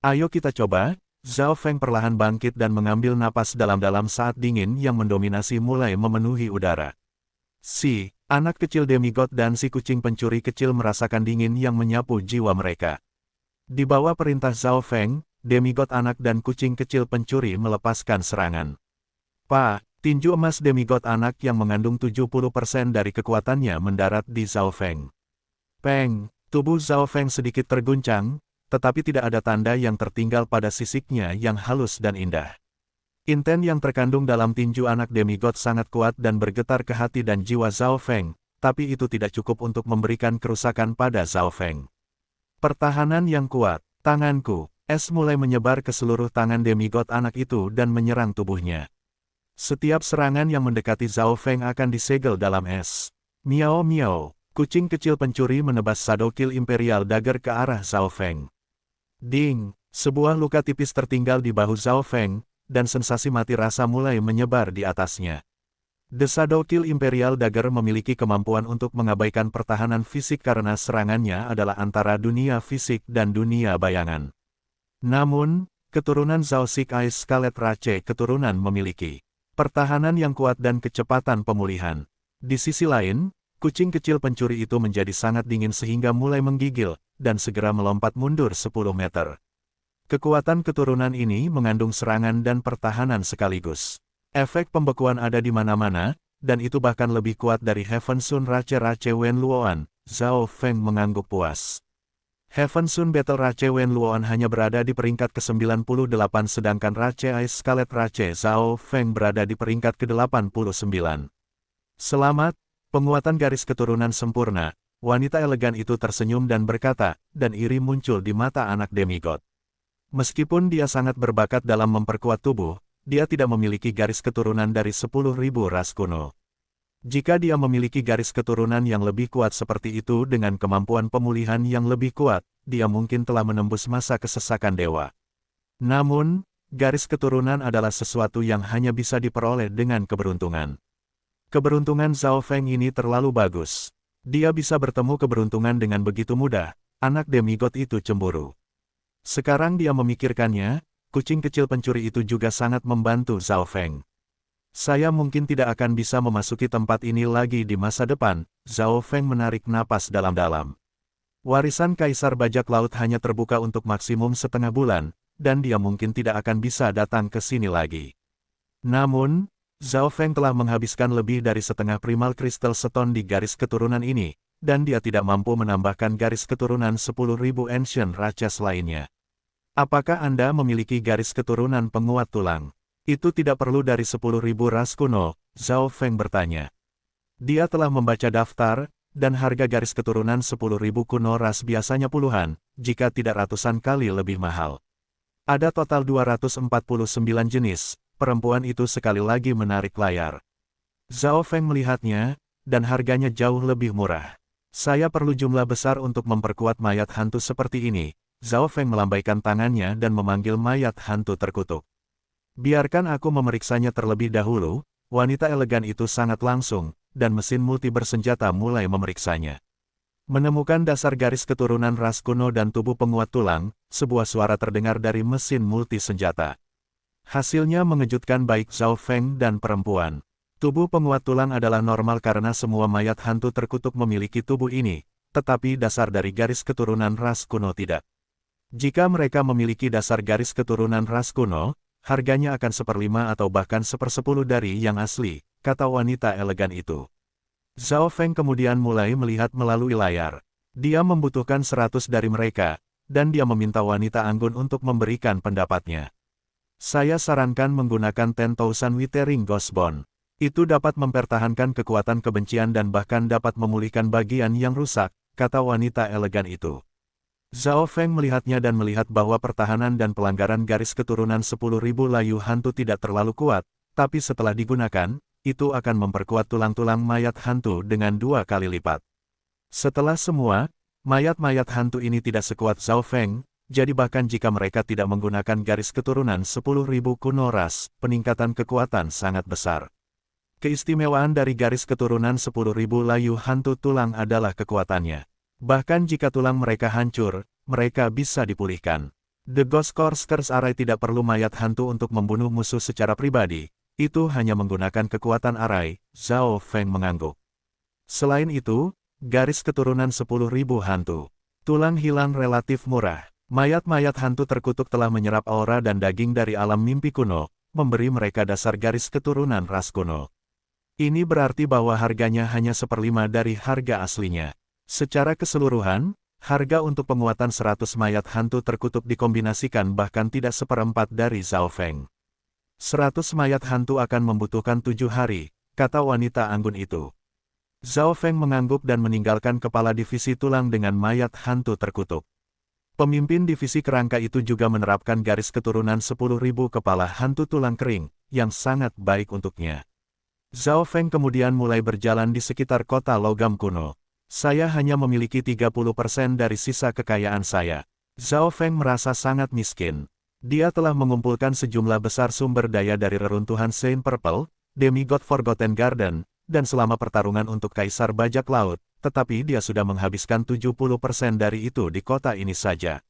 Ayo kita coba. Zhao Feng perlahan bangkit dan mengambil napas dalam-dalam saat dingin yang mendominasi mulai memenuhi udara. Si anak kecil demigod dan si kucing pencuri kecil merasakan dingin yang menyapu jiwa mereka. Di bawah perintah Zhao Feng, demigod anak dan kucing kecil pencuri melepaskan serangan. Tinju emas demigod anak yang mengandung 70% dari kekuatannya mendarat di Zhao Feng. Peng, tubuh Zhao Feng sedikit terguncang, tetapi tidak ada tanda yang tertinggal pada sisiknya yang halus dan indah. Inten yang terkandung dalam tinju anak demigod sangat kuat dan bergetar ke hati dan jiwa Zhao Feng, tapi itu tidak cukup untuk memberikan kerusakan pada Zhao Feng. Pertahanan yang kuat, tanganku, es mulai menyebar ke seluruh tangan demigod anak itu dan menyerang tubuhnya. Setiap serangan yang mendekati Zhao Feng akan disegel dalam es. Miao miao, kucing kecil pencuri menebas Shadow Kill Imperial Dagger ke arah Zhao Feng. Ding, sebuah luka tipis tertinggal di bahu Zhao Feng, dan sensasi mati rasa mulai menyebar di atasnya. The Shadow Kill Imperial Dagger memiliki kemampuan untuk mengabaikan pertahanan fisik karena serangannya adalah antara dunia fisik dan dunia bayangan. Namun, keturunan Zhao Sik Ice Scarlet Rache keturunan memiliki pertahanan yang kuat dan kecepatan pemulihan. Di sisi lain, kucing kecil pencuri itu menjadi sangat dingin sehingga mulai menggigil, dan segera melompat mundur 10 meter. Kekuatan keturunan ini mengandung serangan dan pertahanan sekaligus. Efek pembekuan ada di mana-mana, dan itu bahkan lebih kuat dari Heaven Sun Rache Wen Luoan. Zhao Feng mengangguk puas. Heaven Sun Battle Rache Wen Luoan hanya berada di peringkat ke-98 sedangkan Rache Ice Scarlet Rache Zhao Feng berada di peringkat ke-89. Selamat, penguatan garis keturunan sempurna. Wanita elegan itu tersenyum dan berkata, dan iri muncul di mata anak demigod. Meskipun dia sangat berbakat dalam memperkuat tubuh, dia tidak memiliki garis keturunan dari 10.000 ras kuno. Jika dia memiliki garis keturunan yang lebih kuat seperti itu dengan kemampuan pemulihan yang lebih kuat, dia mungkin telah menembus masa kesesakan dewa. Namun, garis keturunan adalah sesuatu yang hanya bisa diperoleh dengan keberuntungan. Keberuntungan Zhao Feng ini terlalu bagus. Dia bisa bertemu keberuntungan dengan begitu mudah, anak demigod itu cemburu. Sekarang dia memikirkannya, kucing kecil pencuri itu juga sangat membantu Zhao Feng. Saya mungkin tidak akan bisa memasuki tempat ini lagi di masa depan. Zhao Feng menarik napas dalam-dalam. Warisan Kaisar Bajak Laut hanya terbuka untuk maksimum setengah bulan, dan dia mungkin tidak akan bisa datang ke sini lagi. Namun, Zhao Feng telah menghabiskan lebih dari setengah primal Crystal Stone di garis keturunan ini, dan dia tidak mampu menambahkan garis keturunan 10.000 Ancient Raches lainnya. Apakah Anda memiliki garis keturunan penguat tulang? Itu tidak perlu dari 10.000 ras kuno, Zhao Feng bertanya. Dia telah membaca daftar, dan harga garis keturunan 10.000 kuno ras biasanya puluhan, jika tidak ratusan kali lebih mahal. Ada total 249 jenis, perempuan itu sekali lagi menarik layar. Zhao Feng melihatnya, dan harganya jauh lebih murah. Saya perlu jumlah besar untuk memperkuat mayat hantu seperti ini. Zhao Feng melambaikan tangannya dan memanggil mayat hantu terkutuk. Biarkan aku memeriksanya terlebih dahulu. Wanita elegan itu sangat langsung, dan mesin multi bersenjata mulai memeriksanya. Menemukan dasar garis keturunan ras kuno dan tubuh penguat tulang, sebuah suara terdengar dari mesin multi senjata. Hasilnya mengejutkan baik Zhao Feng dan perempuan. Tubuh penguat tulang adalah normal karena semua mayat hantu terkutuk memiliki tubuh ini, tetapi dasar dari garis keturunan ras kuno tidak. Jika mereka memiliki dasar garis keturunan ras kuno, harganya akan 1/5 atau bahkan 1/10 dari yang asli, kata wanita elegan itu. Zhao Feng kemudian mulai melihat melalui layar. Dia membutuhkan 100 dari mereka, dan dia meminta wanita anggun untuk memberikan pendapatnya. Saya sarankan menggunakan 10,000 Withering Ghost Bond. Itu dapat mempertahankan kekuatan kebencian dan bahkan dapat memulihkan bagian yang rusak, kata wanita elegan itu. Zhao Feng melihatnya dan melihat bahwa pertahanan dan pelanggaran garis keturunan 10.000 layu hantu tidak terlalu kuat, tapi setelah digunakan, itu akan memperkuat tulang-tulang mayat hantu dengan 2 kali lipat. Setelah semua, mayat-mayat hantu ini tidak sekuat Zhao Feng, jadi bahkan jika mereka tidak menggunakan garis keturunan 10.000 kuno ras, peningkatan kekuatan sangat besar. Keistimewaan dari garis keturunan 10.000 layu hantu tulang adalah kekuatannya. Bahkan jika tulang mereka hancur, mereka bisa dipulihkan. The Ghost Corsker's Array tidak perlu mayat hantu untuk membunuh musuh secara pribadi, itu hanya menggunakan kekuatan Array, Zhao Feng mengangguk. Selain itu, garis keturunan 10.000 hantu. Tulang hilang relatif murah. Mayat-mayat hantu terkutuk telah menyerap aura dan daging dari alam mimpi kuno, memberi mereka dasar garis keturunan ras kuno. Ini berarti bahwa harganya hanya 1/5 dari harga aslinya. Secara keseluruhan, harga untuk penguatan 100 mayat hantu terkutuk dikombinasikan bahkan tidak 1/4 dari Zhao Feng. 100 mayat hantu akan membutuhkan 7 hari, kata wanita anggun itu. Zhao Feng mengangguk dan meninggalkan kepala divisi tulang dengan mayat hantu terkutuk. Pemimpin divisi kerangka itu juga menerapkan garis keturunan 10.000 kepala hantu tulang kering, yang sangat baik untuknya. Zhao Feng kemudian mulai berjalan di sekitar kota logam kuno. Saya hanya memiliki 30% dari sisa kekayaan saya. Zhao Feng merasa sangat miskin. Dia telah mengumpulkan sejumlah besar sumber daya dari reruntuhan Saint Purple, Demigod Forgotten Garden, dan selama pertarungan untuk Kaisar Bajak Laut, tetapi dia sudah menghabiskan 70% dari itu di kota ini saja.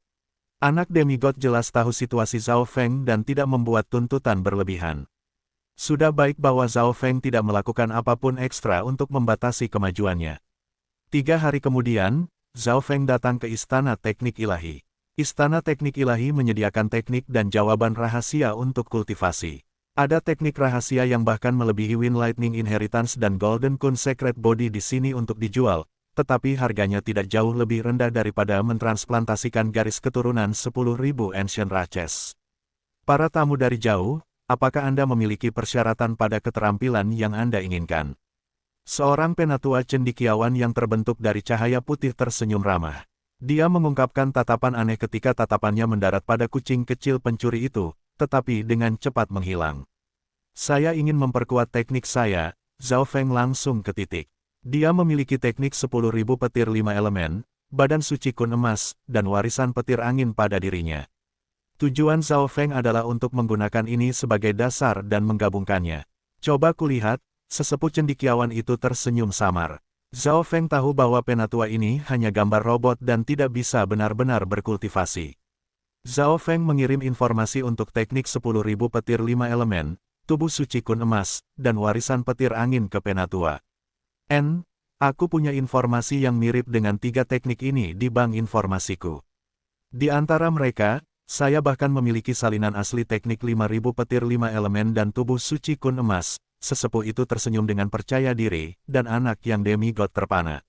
Anak Demigod jelas tahu situasi Zhao Feng dan tidak membuat tuntutan berlebihan. Sudah baik bahwa Zhao Feng tidak melakukan apapun ekstra untuk membatasi kemajuannya. 3 hari kemudian, Zhao Feng datang ke Istana Teknik Ilahi. Istana Teknik Ilahi menyediakan teknik dan jawaban rahasia untuk kultivasi. Ada teknik rahasia yang bahkan melebihi Wind Lightning Inheritance dan Golden Kun Secret Body di sini untuk dijual, tetapi harganya tidak jauh lebih rendah daripada mentransplantasikan garis keturunan 10.000 Ancient Raches. Para tamu dari jauh, apakah Anda memiliki persyaratan pada keterampilan yang Anda inginkan? Seorang penatua cendekiawan yang terbentuk dari cahaya putih tersenyum ramah. Dia mengungkapkan tatapan aneh ketika tatapannya mendarat pada kucing kecil pencuri itu, tetapi dengan cepat menghilang. Saya ingin memperkuat teknik saya, Zhao Feng langsung ke titik. Dia memiliki teknik 10.000 petir 5 elemen, badan suci kun emas, dan warisan petir angin pada dirinya. Tujuan Zhao Feng adalah untuk menggunakan ini sebagai dasar dan menggabungkannya. Coba kulihat. Sesepuh cendekiawan itu tersenyum samar. Zhao Feng tahu bahwa penatua ini hanya gambar robot dan tidak bisa benar-benar berkultivasi. Zhao Feng mengirim informasi untuk teknik 10.000 petir 5 elemen, tubuh suci kun emas, dan warisan petir angin ke penatua. Aku punya informasi yang mirip dengan 3 teknik ini di bank informasiku. Di antara mereka, saya bahkan memiliki salinan asli teknik 5.000 petir 5 elemen dan tubuh suci kun emas. Sesepuh itu tersenyum dengan percaya diri, dan anak yang demigod terpana.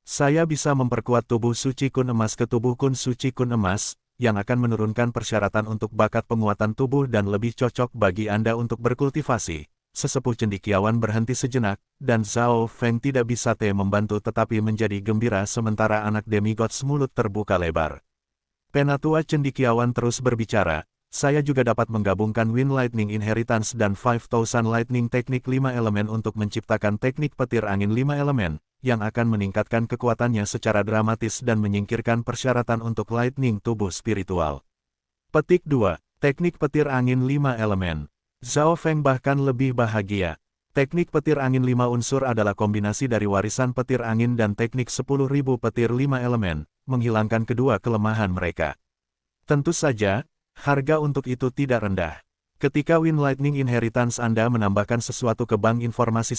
Saya bisa memperkuat tubuh suci kun emas ke tubuh kun suci kun emas, yang akan menurunkan persyaratan untuk bakat penguatan tubuh dan lebih cocok bagi Anda untuk berkultivasi. Sesepuh cendekiawan berhenti sejenak, dan Zhao Feng tidak bisa membantu tetapi menjadi gembira sementara anak demigod mulut terbuka lebar. Penatua cendekiawan terus berbicara, saya juga dapat menggabungkan Wind Lightning Inheritance dan 5000 Lightning Teknik 5 elemen untuk menciptakan teknik petir angin 5 elemen, yang akan meningkatkan kekuatannya secara dramatis dan menyingkirkan persyaratan untuk Lightning tubuh spiritual. Petik 2. Teknik petir angin 5 elemen. Zhao Feng bahkan lebih bahagia. Teknik petir angin 5 unsur adalah kombinasi dari warisan petir angin dan teknik 10.000 petir 5 elemen, menghilangkan kedua kelemahan mereka. Tentu saja, harga untuk itu tidak rendah. Ketika Wind Lightning Inheritance Anda menambahkan sesuatu ke bank informasi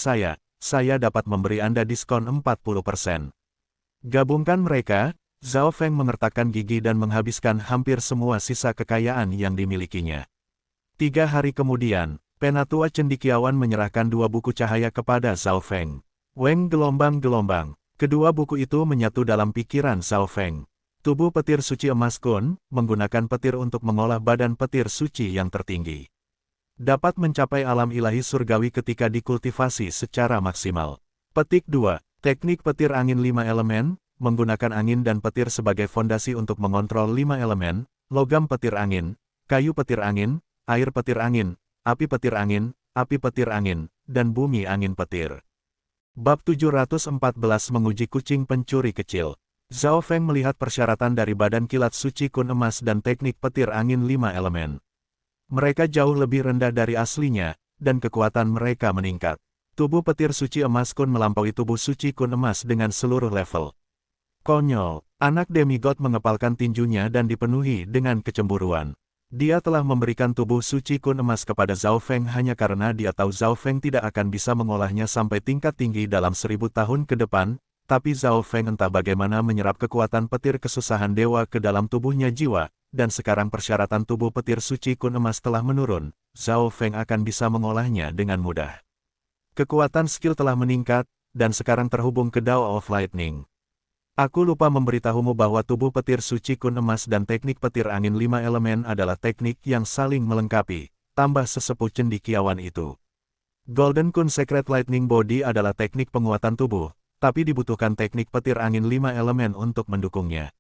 saya dapat memberi Anda diskon 40%. Gabungkan mereka, Zhao Feng mengertakkan gigi dan menghabiskan hampir semua sisa kekayaan yang dimilikinya. 3 hari kemudian, Penatua Cendekiawan menyerahkan 2 buku cahaya kepada Zhao Feng. Weng gelombang-gelombang. Kedua buku itu menyatu dalam pikiran Zhao Feng. Tubuh petir suci emas Kun, menggunakan petir untuk mengolah badan petir suci yang tertinggi. Dapat mencapai alam ilahi surgawi ketika dikultivasi secara maksimal. Petik 2. Teknik petir angin 5 elemen, menggunakan angin dan petir sebagai fondasi untuk mengontrol 5 elemen, logam petir angin, kayu petir angin, air petir angin, api petir angin, dan bumi angin petir. Bab 714 menguji kucing pencuri kecil. Zhao Feng melihat persyaratan dari badan kilat suci Kun emas dan teknik petir angin 5 elemen. Mereka jauh lebih rendah dari aslinya, dan kekuatan mereka meningkat. Tubuh petir suci emas Kun melampaui tubuh suci Kun emas dengan seluruh level. Konyol, anak demigod mengepalkan tinjunya dan dipenuhi dengan kecemburuan. Dia telah memberikan tubuh suci Kun emas kepada Zhao Feng hanya karena dia tahu Zhao Feng tidak akan bisa mengolahnya sampai tingkat tinggi dalam 1000 tahun ke depan. Tapi Zhao Feng entah bagaimana menyerap kekuatan petir kesusahan dewa ke dalam tubuhnya jiwa, dan sekarang persyaratan tubuh petir suci Kun emas telah menurun, Zhao Feng akan bisa mengolahnya dengan mudah. Kekuatan skill telah meningkat, dan sekarang terhubung ke Dao of Lightning. Aku lupa memberitahumu bahwa tubuh petir suci Kun emas dan teknik petir angin 5 elemen adalah teknik yang saling melengkapi, tambah sesepuh cendekiawan itu. Golden Kun Secret Lightning Body adalah teknik penguatan tubuh, tapi dibutuhkan teknik petir angin 5 elemen untuk mendukungnya.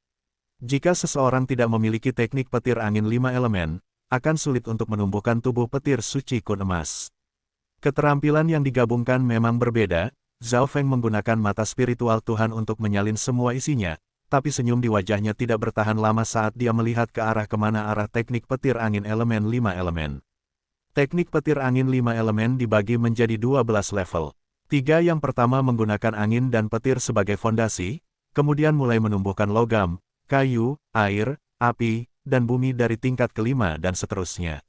Jika seseorang tidak memiliki teknik petir angin 5 elemen, akan sulit untuk menumbuhkan tubuh petir suci Kun emas. Keterampilan yang digabungkan memang berbeda. Zhao Feng menggunakan mata spiritual Tuhan untuk menyalin semua isinya, tapi senyum di wajahnya tidak bertahan lama saat dia melihat ke arah kemana arah teknik petir angin elemen 5 elemen. Teknik petir angin 5 elemen dibagi menjadi 12 level. 3 yang pertama menggunakan angin dan petir sebagai fondasi, kemudian mulai menumbuhkan logam, kayu, air, api, dan bumi dari tingkat kelima dan seterusnya.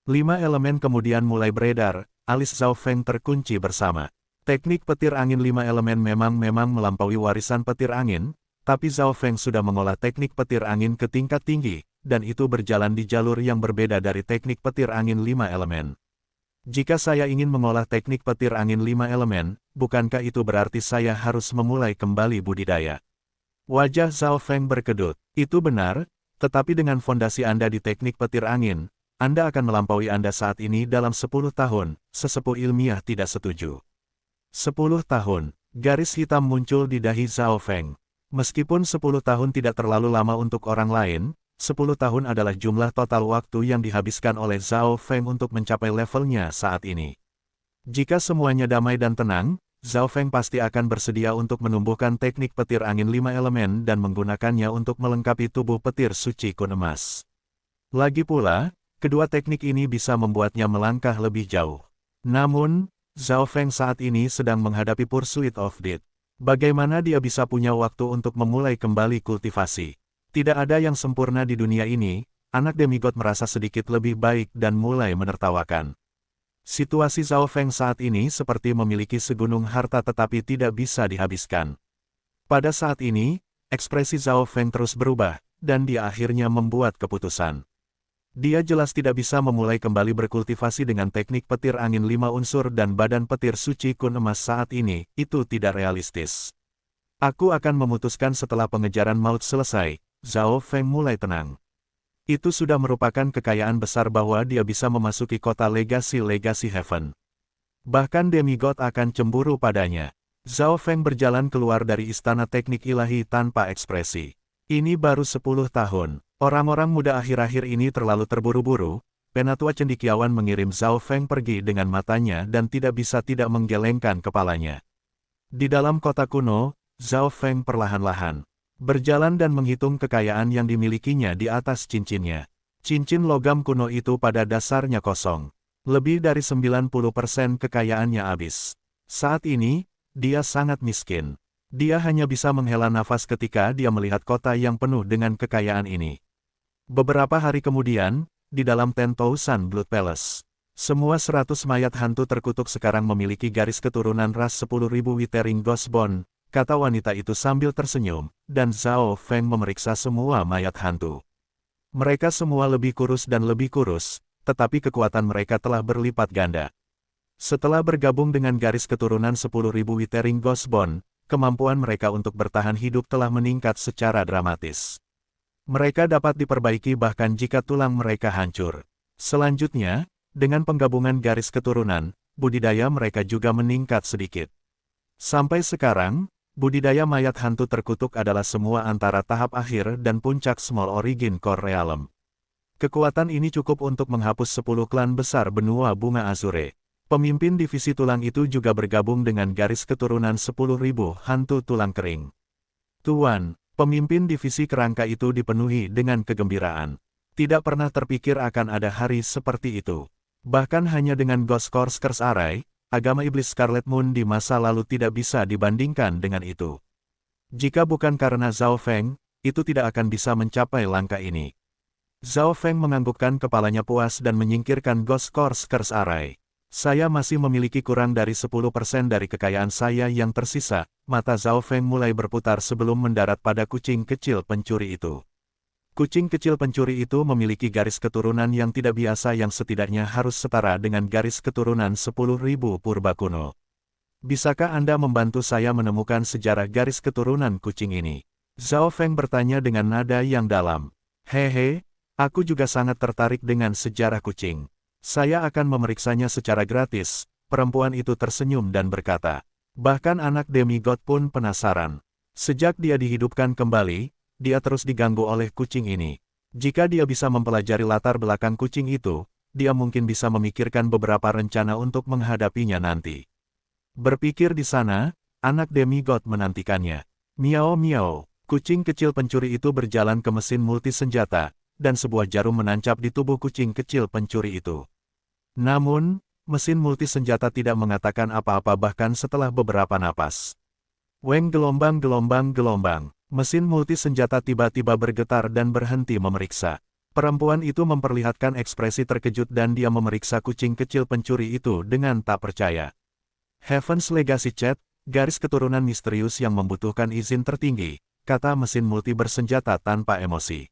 5 elemen kemudian mulai beredar, alis Zhao Feng terkunci bersama. Teknik petir angin 5 elemen memang melampaui warisan petir angin, tapi Zhao Feng sudah mengolah teknik petir angin ke tingkat tinggi, dan itu berjalan di jalur yang berbeda dari teknik petir angin 5 elemen. Jika saya ingin mengolah teknik petir angin 5 elemen, bukankah itu berarti saya harus memulai kembali budidaya? Wajah Zhao Feng berkedut. Itu benar, tetapi dengan fondasi Anda di teknik petir angin, Anda akan melampaui Anda saat ini dalam 10 tahun, sesepuh ilmiah tidak setuju. 10 tahun, garis hitam muncul di dahi Zhao Feng. Meskipun 10 tahun tidak terlalu lama untuk orang lain, 10 tahun adalah jumlah total waktu yang dihabiskan oleh Zhao Feng untuk mencapai levelnya saat ini. Jika semuanya damai dan tenang, Zhao Feng pasti akan bersedia untuk menumbuhkan teknik petir angin 5 elemen dan menggunakannya untuk melengkapi tubuh petir suci Kun emas. Lagi pula, kedua teknik ini bisa membuatnya melangkah lebih jauh. Namun, Zhao Feng saat ini sedang menghadapi Pursuit of Death. Bagaimana dia bisa punya waktu untuk memulai kembali kultivasi? Tidak ada yang sempurna di dunia ini, anak demigod merasa sedikit lebih baik dan mulai menertawakan. Situasi Zhao Feng saat ini seperti memiliki segunung harta tetapi tidak bisa dihabiskan. Pada saat ini, ekspresi Zhao Feng terus berubah, dan dia akhirnya membuat keputusan. Dia jelas tidak bisa memulai kembali berkultivasi dengan teknik petir angin 5 unsur dan badan petir suci Kun emas saat ini, itu tidak realistis. Aku akan memutuskan setelah pengejaran maut selesai. Zhao Feng mulai tenang. Itu sudah merupakan kekayaan besar bahwa dia bisa memasuki kota Legacy Heaven. Bahkan demigod akan cemburu padanya. Zhao Feng berjalan keluar dari istana teknik ilahi tanpa ekspresi. Ini baru 10 tahun. Orang-orang muda akhir-akhir ini terlalu terburu-buru, Penatua Cendekiawan mengirim Zhao Feng pergi dengan matanya dan tidak bisa tidak menggelengkan kepalanya. Di dalam kota kuno, Zhao Feng perlahan-lahan berjalan dan menghitung kekayaan yang dimilikinya di atas cincinnya. Cincin logam kuno itu pada dasarnya kosong. Lebih dari 90% kekayaannya habis. Saat ini, dia sangat miskin. Dia hanya bisa menghela nafas ketika dia melihat kota yang penuh dengan kekayaan ini. Beberapa hari kemudian, di dalam 10,000 Blood Palace, semua 100 mayat hantu terkutuk sekarang memiliki garis keturunan ras 10.000 Withering Ghostbone, kata wanita itu sambil tersenyum, dan Zhao Feng memeriksa semua mayat hantu. Mereka semua lebih kurus dan lebih kurus, tetapi kekuatan mereka telah berlipat ganda. Setelah bergabung dengan garis keturunan 10.000 Withering Ghostbone, kemampuan mereka untuk bertahan hidup telah meningkat secara dramatis. Mereka dapat diperbaiki bahkan jika tulang mereka hancur. Selanjutnya, dengan penggabungan garis keturunan, budidaya mereka juga meningkat sedikit. Sampai sekarang, budidaya mayat hantu terkutuk adalah semua antara tahap akhir dan puncak Small Origin Core Realm. Kekuatan ini cukup untuk menghapus 10 klan besar benua bunga Azure. Pemimpin divisi tulang itu juga bergabung dengan garis keturunan 10.000 hantu tulang kering. Tuan, pemimpin divisi kerangka itu dipenuhi dengan kegembiraan. Tidak pernah terpikir akan ada hari seperti itu. Bahkan hanya dengan Ghost Course Curse Array, agama iblis Scarlet Moon di masa lalu tidak bisa dibandingkan dengan itu. Jika bukan karena Zhao Feng, itu tidak akan bisa mencapai langkah ini. Zhao Feng menganggukkan kepalanya puas dan menyingkirkan Ghost Course Curse Array. Saya masih memiliki kurang dari 10% dari kekayaan saya yang tersisa. Mata Zhao Feng mulai berputar sebelum mendarat pada kucing kecil pencuri itu. Kucing kecil pencuri itu memiliki garis keturunan yang tidak biasa yang setidaknya harus setara dengan garis keturunan 10.000 purba kuno. Bisakah Anda membantu saya menemukan sejarah garis keturunan kucing ini? Zhao Feng bertanya dengan nada yang dalam. Hehe, aku juga sangat tertarik dengan sejarah kucing. Saya akan memeriksanya secara gratis. Perempuan itu tersenyum dan berkata. Bahkan anak demigod pun penasaran. Sejak dia dihidupkan kembali, dia terus diganggu oleh kucing ini. Jika dia bisa mempelajari latar belakang kucing itu, dia mungkin bisa memikirkan beberapa rencana untuk menghadapinya nanti. Berpikir di sana, anak demigod menantikannya. Miau miau, kucing kecil pencuri itu berjalan ke mesin multi senjata, dan sebuah jarum menancap di tubuh kucing kecil pencuri itu. Namun, mesin multi senjata tidak mengatakan apa-apa bahkan setelah beberapa napas. Weng gelombang, mesin multi senjata tiba-tiba bergetar dan berhenti memeriksa. Perempuan itu memperlihatkan ekspresi terkejut dan dia memeriksa kucing kecil pencuri itu dengan tak percaya. Heaven's Legacy Chat, garis keturunan misterius yang membutuhkan izin tertinggi, kata mesin multi bersenjata tanpa emosi.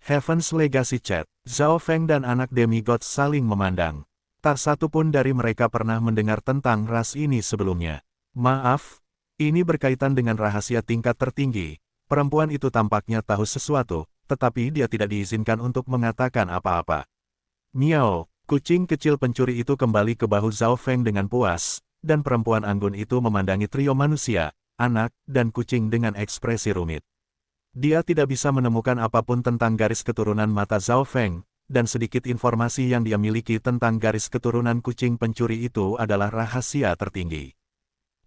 Heaven's Legacy Chat, Zhao Feng dan anak demigod saling memandang. Tak satu pun dari mereka pernah mendengar tentang ras ini sebelumnya. Maaf, ini berkaitan dengan rahasia tingkat tertinggi. Perempuan itu tampaknya tahu sesuatu, tetapi dia tidak diizinkan untuk mengatakan apa-apa. Miau, kucing kecil pencuri itu kembali ke bahu Zhao Feng dengan puas, dan perempuan anggun itu memandangi trio manusia, anak, dan kucing dengan ekspresi rumit. Dia tidak bisa menemukan apapun tentang garis keturunan mata Zhao Feng, dan sedikit informasi yang dia miliki tentang garis keturunan kucing pencuri itu adalah rahasia tertinggi.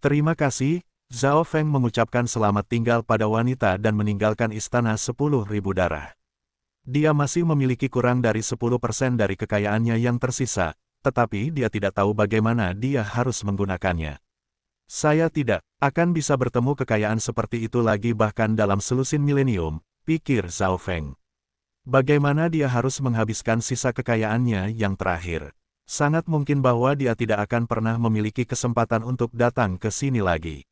Terima kasih, Zhao Feng mengucapkan selamat tinggal pada wanita dan meninggalkan istana 10.000 darah. Dia masih memiliki kurang dari 10% dari kekayaannya yang tersisa, tetapi dia tidak tahu bagaimana dia harus menggunakannya. Saya tidak akan bisa bertemu kekayaan seperti itu lagi bahkan dalam selusin milenium, pikir Zhao Feng. Bagaimana dia harus menghabiskan sisa kekayaannya yang terakhir? Sangat mungkin bahwa dia tidak akan pernah memiliki kesempatan untuk datang ke sini lagi.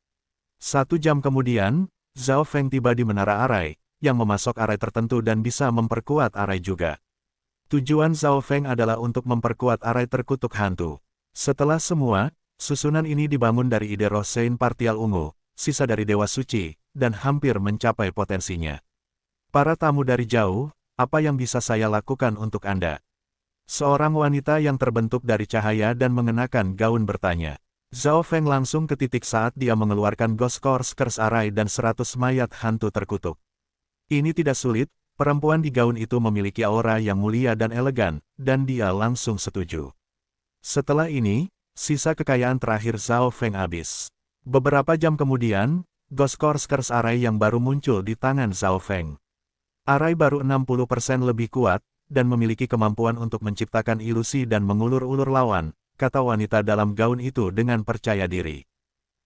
1 jam kemudian, Zhao Feng tiba di menara arai, yang memasok arai tertentu dan bisa memperkuat arai juga. Tujuan Zhao Feng adalah untuk memperkuat arai terkutuk hantu. Setelah semua, susunan ini dibangun dari ide roh Sein Partial ungu, sisa dari Dewa Suci, dan hampir mencapai potensinya. Para tamu dari jauh, apa yang bisa saya lakukan untuk Anda? Seorang wanita yang terbentuk dari cahaya dan mengenakan gaun bertanya. Zhao Feng langsung ke titik saat dia mengeluarkan Ghost Course Curse Array dan 100 mayat hantu terkutuk. Ini tidak sulit, Perempuan di gaun itu memiliki aura yang mulia dan elegan, dan dia langsung setuju. Setelah ini, sisa kekayaan terakhir Zhao Feng habis. Beberapa jam kemudian, Ghost Course Array yang baru muncul di tangan Zhao Feng. Array baru 60% lebih kuat, dan memiliki kemampuan untuk menciptakan ilusi dan mengulur-ulur lawan, kata wanita dalam gaun itu dengan percaya diri.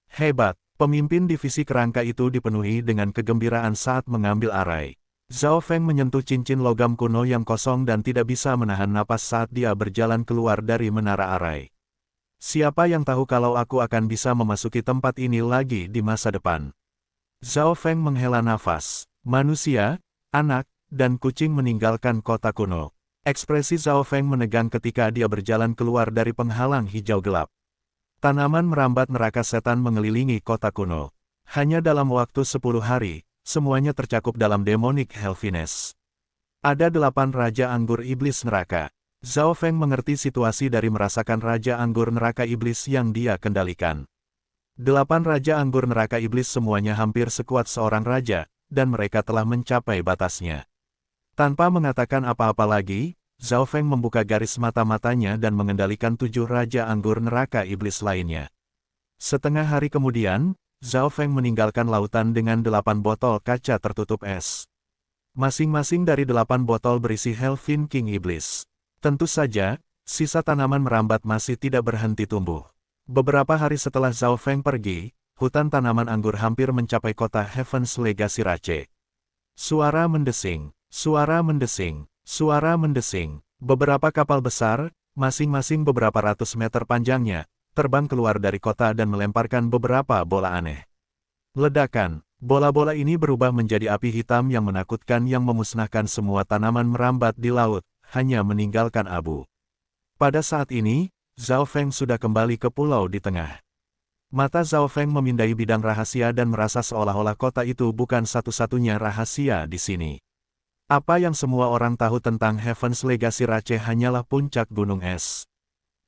Hebat, pemimpin divisi kerangka itu dipenuhi dengan kegembiraan saat mengambil Array. Zhao Feng menyentuh cincin logam kuno yang kosong dan tidak bisa menahan napas saat dia berjalan keluar dari menara Array. Siapa yang tahu kalau aku akan bisa memasuki tempat ini lagi di masa depan. Zhao Feng menghela nafas. Manusia, anak, dan kucing meninggalkan kota kuno. Ekspresi Zhao Feng menegang ketika dia berjalan keluar dari penghalang hijau gelap. Tanaman merambat neraka setan mengelilingi kota kuno. Hanya dalam waktu 10 hari, semuanya tercakup dalam Demonic Helviness. Ada 8 Raja Anggur Iblis Neraka. Zhao Feng mengerti situasi dari merasakan Raja Anggur Neraka Iblis yang dia kendalikan. 8 Raja Anggur Neraka Iblis semuanya hampir sekuat seorang raja, dan mereka telah mencapai batasnya. Tanpa mengatakan apa-apa lagi, Zhao Feng membuka garis mata-matanya dan mengendalikan 7 Raja Anggur Neraka Iblis lainnya. Setengah hari kemudian, Zhao Feng meninggalkan lautan dengan 8 botol kaca tertutup es. Masing-masing dari 8 botol berisi Helvin King Iblis. Tentu saja, sisa tanaman merambat masih tidak berhenti tumbuh. Beberapa hari setelah Zhao Feng pergi, hutan tanaman anggur hampir mencapai kota Heaven's Legacy Rache. Suara mendesing, suara mendesing, suara mendesing. Beberapa kapal besar, masing-masing beberapa ratus meter panjangnya, terbang keluar dari kota dan melemparkan beberapa bola aneh. Ledakan, bola-bola ini berubah menjadi api hitam yang menakutkan yang memusnahkan semua tanaman merambat di laut, hanya meninggalkan abu. Pada saat ini, Zhao Feng sudah kembali ke pulau di tengah. Mata Zhao Feng memindai bidang rahasia dan merasa seolah-olah kota itu bukan satu-satunya rahasia di sini. Apa yang semua orang tahu tentang Heaven's Legacy Rache hanyalah puncak gunung es.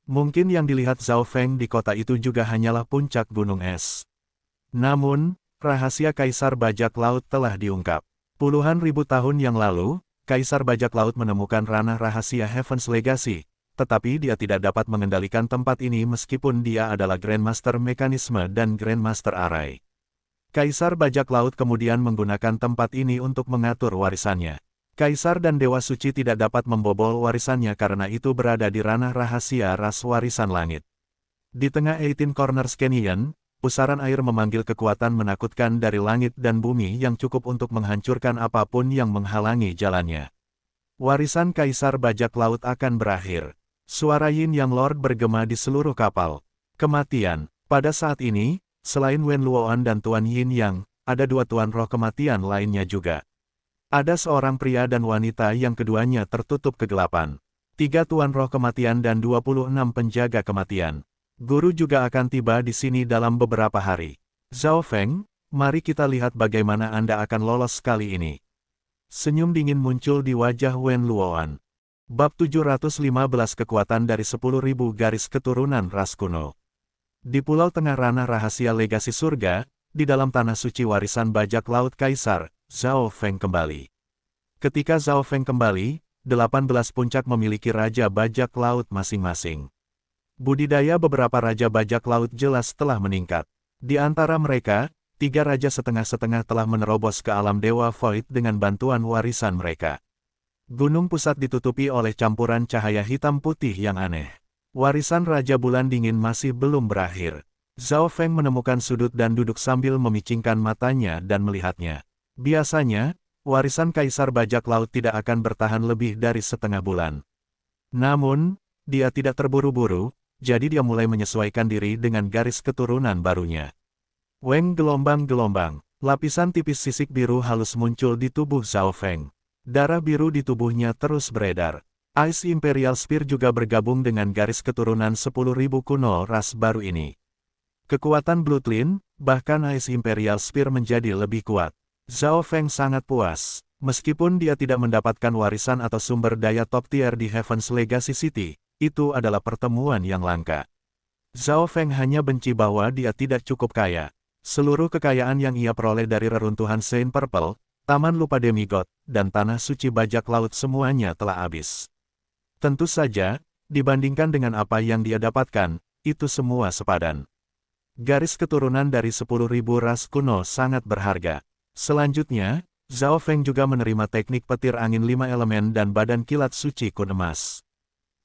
Mungkin yang dilihat Zhao Feng di kota itu juga hanyalah puncak gunung es. Namun, rahasia Kaisar Bajak Laut telah diungkap. Puluhan ribu tahun yang lalu, Kaisar Bajak Laut menemukan ranah rahasia Heaven's Legacy, tetapi dia tidak dapat mengendalikan tempat ini meskipun dia adalah Grandmaster Mekanisme dan Grandmaster Array. Kaisar Bajak Laut kemudian menggunakan tempat ini untuk mengatur warisannya. Kaisar dan Dewa Suci tidak dapat membobol warisannya karena itu berada di ranah rahasia ras warisan langit. Di tengah 18 Corners Canyon, pusaran air memanggil kekuatan menakutkan dari langit dan bumi yang cukup untuk menghancurkan apapun yang menghalangi jalannya. Warisan Kaisar Bajak Laut akan berakhir. Suara Yin Yang Lord bergema di seluruh kapal. Kematian. Pada saat ini, selain Wen Luoan dan Tuan Yin Yang, ada 2 tuan roh kematian lainnya juga. Ada seorang pria dan wanita yang keduanya tertutup kegelapan. 3 tuan roh kematian dan 26 penjaga kematian. Guru juga akan tiba di sini dalam beberapa hari. Zhao Feng, mari kita lihat bagaimana Anda akan lolos kali ini. Senyum dingin muncul di wajah Wen Luoan. Bab 715 Kekuatan dari 10.000 Garis Keturunan Ras Kuno. Di Pulau Tengah Ranah Rahasia Legasi Surga, di dalam Tanah Suci Warisan Bajak Laut Kaisar, Zhao Feng kembali. Ketika Zhao Feng kembali, 18 puncak memiliki Raja Bajak Laut masing-masing. Budidaya beberapa Raja Bajak Laut jelas telah meningkat. Di antara mereka, 3 Raja setengah-setengah telah menerobos ke alam Dewa Void dengan bantuan warisan mereka. Gunung Pusat ditutupi oleh campuran cahaya hitam putih yang aneh. Warisan Raja Bulan Dingin masih belum berakhir. Zhao Feng menemukan sudut dan duduk sambil memicingkan matanya dan melihatnya. Biasanya, warisan Kaisar Bajak Laut tidak akan bertahan lebih dari setengah bulan. Namun, dia tidak terburu-buru, jadi dia mulai menyesuaikan diri dengan garis keturunan barunya. Weng gelombang-gelombang, lapisan tipis sisik biru halus muncul di tubuh Zhao Feng. Darah biru di tubuhnya terus beredar. Ice Imperial Spear juga bergabung dengan garis keturunan 10.000 kuno ras baru ini. Kekuatan Bloodline, bahkan Ice Imperial Spear menjadi lebih kuat. Zhao Feng sangat puas. Meskipun dia tidak mendapatkan warisan atau sumber daya top tier di Heaven's Legacy City, itu adalah pertemuan yang langka. Zhao Feng hanya benci bahwa dia tidak cukup kaya. Seluruh kekayaan yang ia peroleh dari reruntuhan Saint Purple, Taman lupa demigod, dan tanah suci bajak laut semuanya telah habis. Tentu saja, dibandingkan dengan apa yang dia dapatkan, itu semua sepadan. Garis keturunan dari 10.000 ras kuno sangat berharga. Selanjutnya, Zhao Feng juga menerima teknik petir angin 5 elemen dan badan kilat suci kun emas.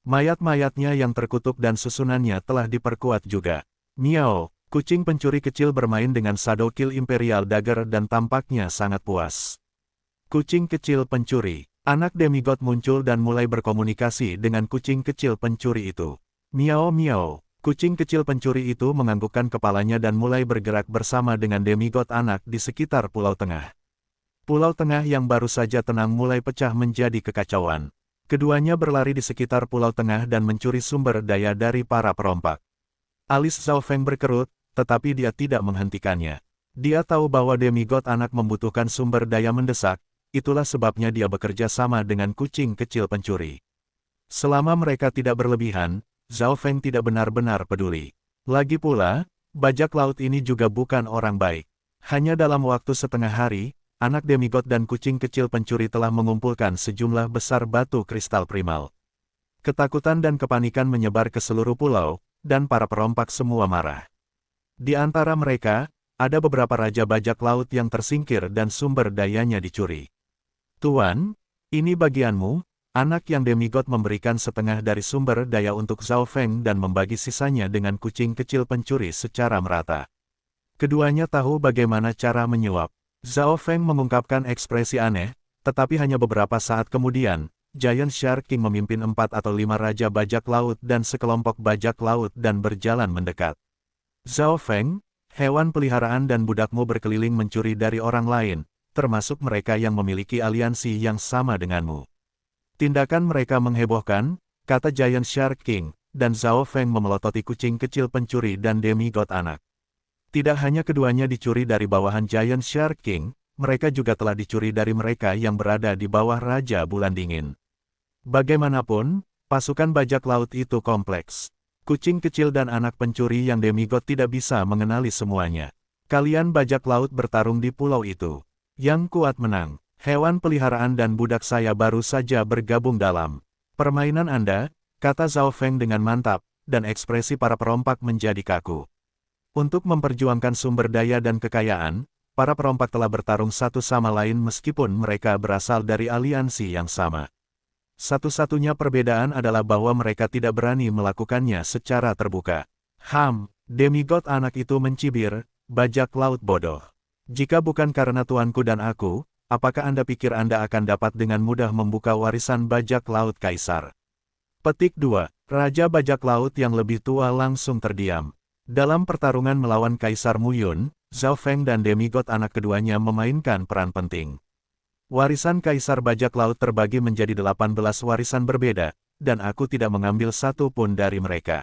Mayat-mayatnya yang terkutuk dan susunannya telah diperkuat juga. Miao, kucing pencuri kecil bermain dengan Shadow Kill Imperial Dagger dan tampaknya sangat puas. Kucing kecil pencuri. Anak demigod muncul dan mulai berkomunikasi dengan kucing kecil pencuri itu. Miao miao. Kucing kecil pencuri itu menganggukkan kepalanya dan mulai bergerak bersama dengan demigod anak di sekitar Pulau Tengah. Pulau Tengah yang baru saja tenang mulai pecah menjadi kekacauan. Keduanya berlari di sekitar Pulau Tengah dan mencuri sumber daya dari para perompak. Alis Zhao Feng berkerut, tetapi dia tidak menghentikannya. Dia tahu bahwa demigod anak membutuhkan sumber daya mendesak, itulah sebabnya dia bekerja sama dengan kucing kecil pencuri. Selama mereka tidak berlebihan, Zhao Feng tidak benar-benar peduli. Lagi pula, bajak laut ini juga bukan orang baik. Hanya dalam waktu setengah hari, anak demigod dan kucing kecil pencuri telah mengumpulkan sejumlah besar batu kristal primal. Ketakutan dan kepanikan menyebar ke seluruh pulau, dan para perompak semua marah. Di antara mereka, ada beberapa raja bajak laut yang tersingkir dan sumber dayanya dicuri. Tuan, ini bagianmu. Anak yang demigod memberikan setengah dari sumber daya untuk Zhao Feng dan membagi sisanya dengan kucing kecil pencuri secara merata. Keduanya tahu bagaimana cara menyuap. Zhao Feng mengungkapkan ekspresi aneh, tetapi hanya beberapa saat kemudian, Giant Shark King memimpin 4 atau 5 raja bajak laut dan sekelompok bajak laut dan berjalan mendekat. Zhao Feng, hewan peliharaan dan budakmu berkeliling mencuri dari orang lain, termasuk mereka yang memiliki aliansi yang sama denganmu. Tindakan mereka menghebohkan, kata Giant Shark King, dan Zhao Feng memelototi kucing kecil pencuri dan demigod anak. Tidak hanya keduanya dicuri dari bawahan Giant Shark King, mereka juga telah dicuri dari mereka yang berada di bawah Raja Bulan Dingin. Bagaimanapun, pasukan bajak laut itu kompleks. Kucing kecil dan anak pencuri yang demigod tidak bisa mengenali semuanya. Kalian bajak laut bertarung di pulau itu. Yang kuat menang. Hewan peliharaan dan budak saya baru saja bergabung dalam permainan Anda, kata Zhao Feng dengan mantap, dan ekspresi para perompak menjadi kaku. Untuk memperjuangkan sumber daya dan kekayaan, para perompak telah bertarung satu sama lain meskipun mereka berasal dari aliansi yang sama. Satu-satunya perbedaan adalah bahwa mereka tidak berani melakukannya secara terbuka. Demigod anak itu mencibir, bajak laut bodoh. Jika bukan karena tuanku dan aku, apakah Anda pikir Anda akan dapat dengan mudah membuka warisan bajak laut Kaisar? Petik 2. Raja bajak laut yang lebih tua langsung terdiam. Dalam pertarungan melawan Kaisar Muyun, Zhao Feng dan demigod anak keduanya memainkan peran penting. Warisan Kaisar bajak laut terbagi menjadi 18 warisan berbeda, dan aku tidak mengambil satu pun dari mereka.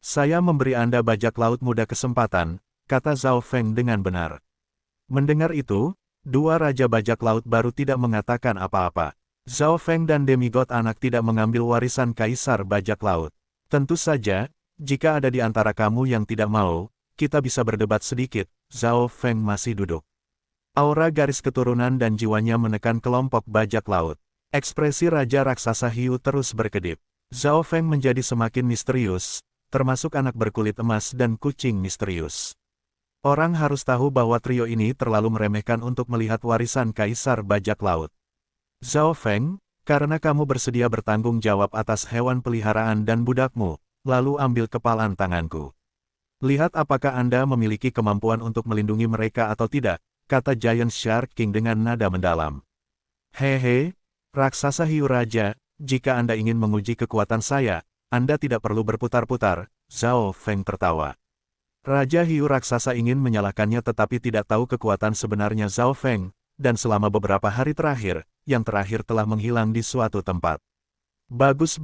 Saya memberi Anda bajak laut muda kesempatan, kata Zhao Feng dengan benar. Mendengar itu, dua raja bajak laut baru tidak mengatakan apa-apa. Zhao Feng dan demigod anak tidak mengambil warisan Kaisar bajak laut. Tentu saja, jika ada di antara kamu yang tidak mau, kita bisa berdebat sedikit. Zhao Feng masih duduk. Aura garis keturunan dan jiwanya menekan kelompok bajak laut. Ekspresi Raja Raksasa Hiu terus berkedip. Zhao Feng menjadi semakin misterius, termasuk anak berkulit emas dan kucing misterius. Orang harus tahu bahwa trio ini terlalu meremehkan untuk melihat warisan Kaisar bajak laut. Zhao Feng, karena kamu bersedia bertanggung jawab atas hewan peliharaan dan budakmu, lalu ambil kepalan tanganku. Lihat apakah Anda memiliki kemampuan untuk melindungi mereka atau tidak, kata Giant Shark King dengan nada mendalam. Hehe, Raksasa Hiu Raja, jika Anda ingin menguji kekuatan saya, Anda tidak perlu berputar-putar, Zhao Feng tertawa. Raja Hiu Raksasa ingin menyalahkannya tetapi tidak tahu kekuatan sebenarnya Zhao Feng, dan selama beberapa hari terakhir, yang terakhir telah menghilang di suatu tempat. Bagus.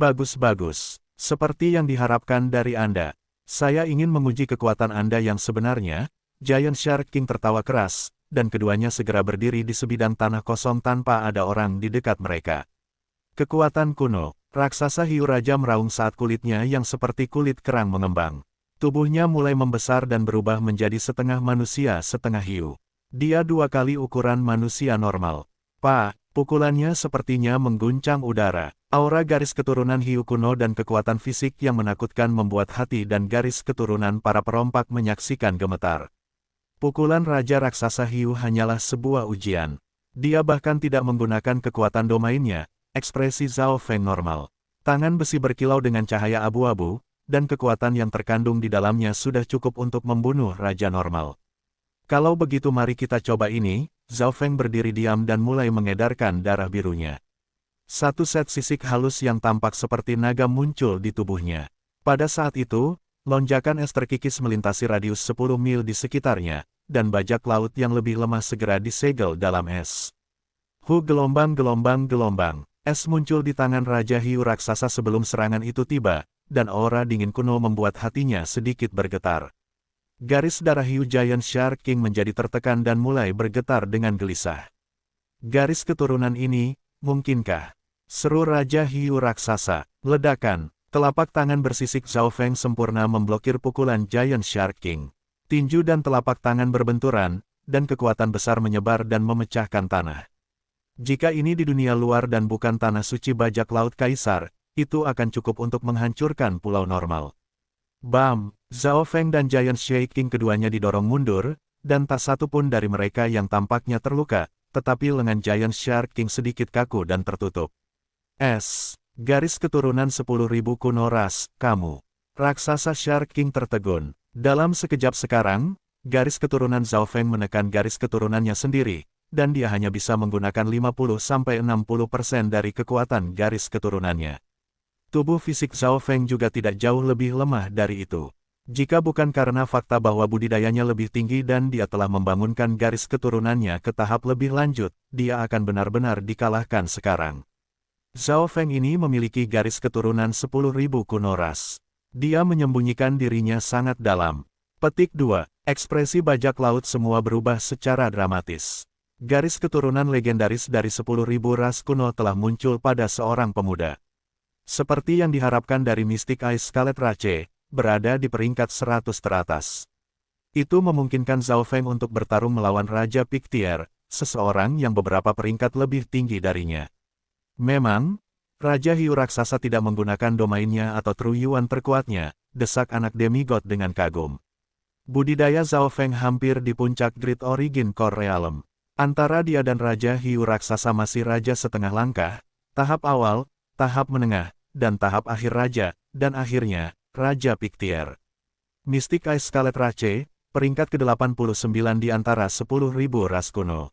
Seperti yang diharapkan dari Anda. Saya ingin menguji kekuatan Anda yang sebenarnya. Giant Shark King tertawa keras, dan keduanya segera berdiri di sebidang tanah kosong tanpa ada orang di dekat mereka. Kekuatan kuno. Raksasa Hiu Raja meraung saat kulitnya yang seperti kulit kerang mengembang. Tubuhnya mulai membesar dan berubah menjadi setengah manusia setengah hiu. Dia 2 kali ukuran manusia normal. Pak, pukulannya sepertinya mengguncang udara. Aura garis keturunan hiu kuno dan kekuatan fisik yang menakutkan membuat hati dan garis keturunan para perompak menyaksikan gemetar. Pukulan Raja Raksasa Hiu hanyalah sebuah ujian. Dia bahkan tidak menggunakan kekuatan domainnya, ekspresi Zhao Feng normal. Tangan besi berkilau dengan cahaya abu-abu, dan kekuatan yang terkandung di dalamnya sudah cukup untuk membunuh Raja Normal. Kalau begitu mari kita coba ini. Zhao Feng berdiri diam dan mulai mengedarkan darah birunya. Satu set sisik halus yang tampak seperti naga muncul di tubuhnya. Pada saat itu, lonjakan es terkikis melintasi radius 10 mil di sekitarnya, dan bajak laut yang lebih lemah segera disegel dalam es. Gelombang-gelombang-gelombang. Es muncul di tangan Raja Hiu Raksasa sebelum serangan itu tiba, dan aura dingin kuno membuat hatinya sedikit bergetar. Garis darah hiu Giant Shark King menjadi tertekan dan mulai bergetar dengan gelisah. Garis keturunan ini, mungkinkah? Seru Raja Hiu Raksasa. Ledakan, telapak tangan bersisik Zhao Feng sempurna memblokir pukulan Giant Shark King. Tinju dan telapak tangan berbenturan, dan kekuatan besar menyebar dan memecahkan tanah. Jika ini di dunia luar dan bukan tanah suci bajak laut Kaisar, itu akan cukup untuk menghancurkan pulau normal. Bam! Zhao Feng dan Giant Shark King keduanya didorong mundur, dan tak satu pun dari mereka yang tampaknya terluka, tetapi lengan Giant Shark King sedikit kaku dan tertutup. Garis keturunan 10.000 kuno ras, kamu. Raksasa Shark King tertegun. Dalam sekejap sekarang, garis keturunan Zhao Feng menekan garis keturunannya sendiri, dan dia hanya bisa menggunakan 50-60% dari kekuatan garis keturunannya. Tubuh fisik Zhao Feng juga tidak jauh lebih lemah dari itu. Jika bukan karena fakta bahwa budidayanya lebih tinggi dan dia telah membangunkan garis keturunannya ke tahap lebih lanjut, dia akan benar-benar dikalahkan sekarang. Zhao Feng ini memiliki garis keturunan 10.000 kuno ras. Dia menyembunyikan dirinya sangat dalam. Petik 2. Ekspresi bajak laut semua berubah secara dramatis. Garis keturunan legendaris dari 10.000 ras kuno telah muncul pada seorang pemuda. Seperti yang diharapkan dari Mystic Eyes Scarlet Rache, berada di peringkat 100 teratas. Itu memungkinkan Zhao Feng untuk bertarung melawan Raja Pictier, seseorang yang beberapa peringkat lebih tinggi darinya. Memang, Raja Hiu Raksasa tidak menggunakan domainnya atau True Yuan terkuatnya, desak anak demigod dengan kagum. Budidaya Zhao Feng hampir di puncak Great Origin Core Realm. Antara dia dan Raja Hiu Raksasa masih raja setengah langkah, tahap awal, tahap menengah, dan tahap akhir raja, dan akhirnya, Raja Pictier. Mystic Eyes Scarlet Rache, peringkat ke-89 di antara 10.000 ras kuno.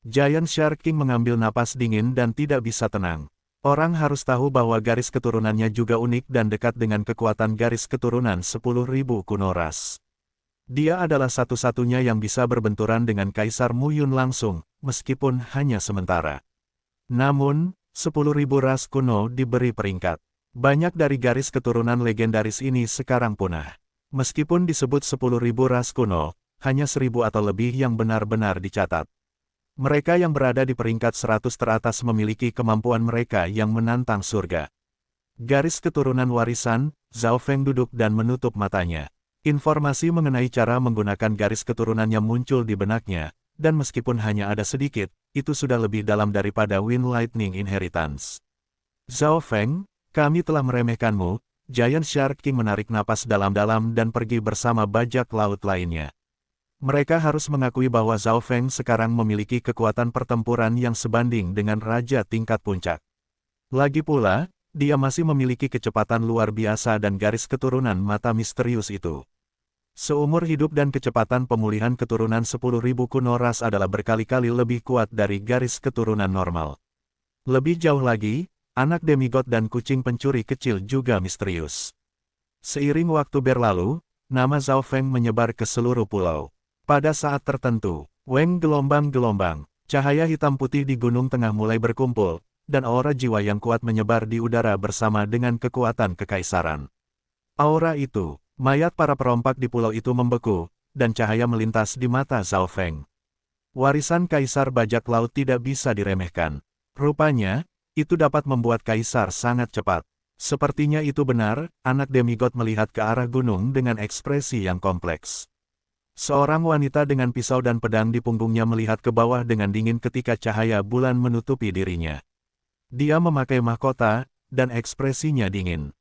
Giant Shark King mengambil napas dingin dan tidak bisa tenang. Orang harus tahu bahwa garis keturunannya juga unik dan dekat dengan kekuatan garis keturunan 10.000 kuno ras. Dia adalah satu-satunya yang bisa berbenturan dengan Kaisar Mu Yun langsung, meskipun hanya sementara. Namun, 10.000 ras kuno diberi peringkat. Banyak dari garis keturunan legendaris ini sekarang punah. Meskipun disebut 10.000 ras kuno, hanya 1.000 atau lebih yang benar-benar dicatat. Mereka yang berada di peringkat 100 teratas memiliki kemampuan mereka yang menantang surga. Garis keturunan warisan, Zhao Feng duduk dan menutup matanya. Informasi mengenai cara menggunakan garis keturunannya muncul di benaknya, dan meskipun hanya ada sedikit, itu sudah lebih dalam daripada Wind Lightning Inheritance. Zhao Feng, kami telah meremehkanmu. Giant Shark King menarik napas dalam-dalam dan pergi bersama bajak laut lainnya. Mereka harus mengakui bahwa Zhao Feng sekarang memiliki kekuatan pertempuran yang sebanding dengan raja tingkat puncak. Lagi pula, dia masih memiliki kecepatan luar biasa dan garis keturunan mata misterius itu. Seumur hidup dan kecepatan pemulihan keturunan 10.000 kuno ras adalah berkali-kali lebih kuat dari garis keturunan normal. Lebih jauh lagi, anak demigod dan kucing pencuri kecil juga misterius. Seiring waktu berlalu, nama Zhao Feng menyebar ke seluruh pulau. Pada saat tertentu, weng gelombang-gelombang, cahaya hitam putih di gunung tengah mulai berkumpul, dan aura jiwa yang kuat menyebar di udara bersama dengan kekuatan kekaisaran. Aura itu, mayat para perompak di pulau itu membeku, dan cahaya melintas di mata Zhao Feng. Warisan kaisar bajak laut tidak bisa diremehkan. Rupanya, itu dapat membuat kaisar sangat cepat. Sepertinya itu benar, anak demigod melihat ke arah gunung dengan ekspresi yang kompleks. Seorang wanita dengan pisau dan pedang di punggungnya melihat ke bawah dengan dingin ketika cahaya bulan menutupi dirinya. Dia memakai mahkota, dan ekspresinya dingin.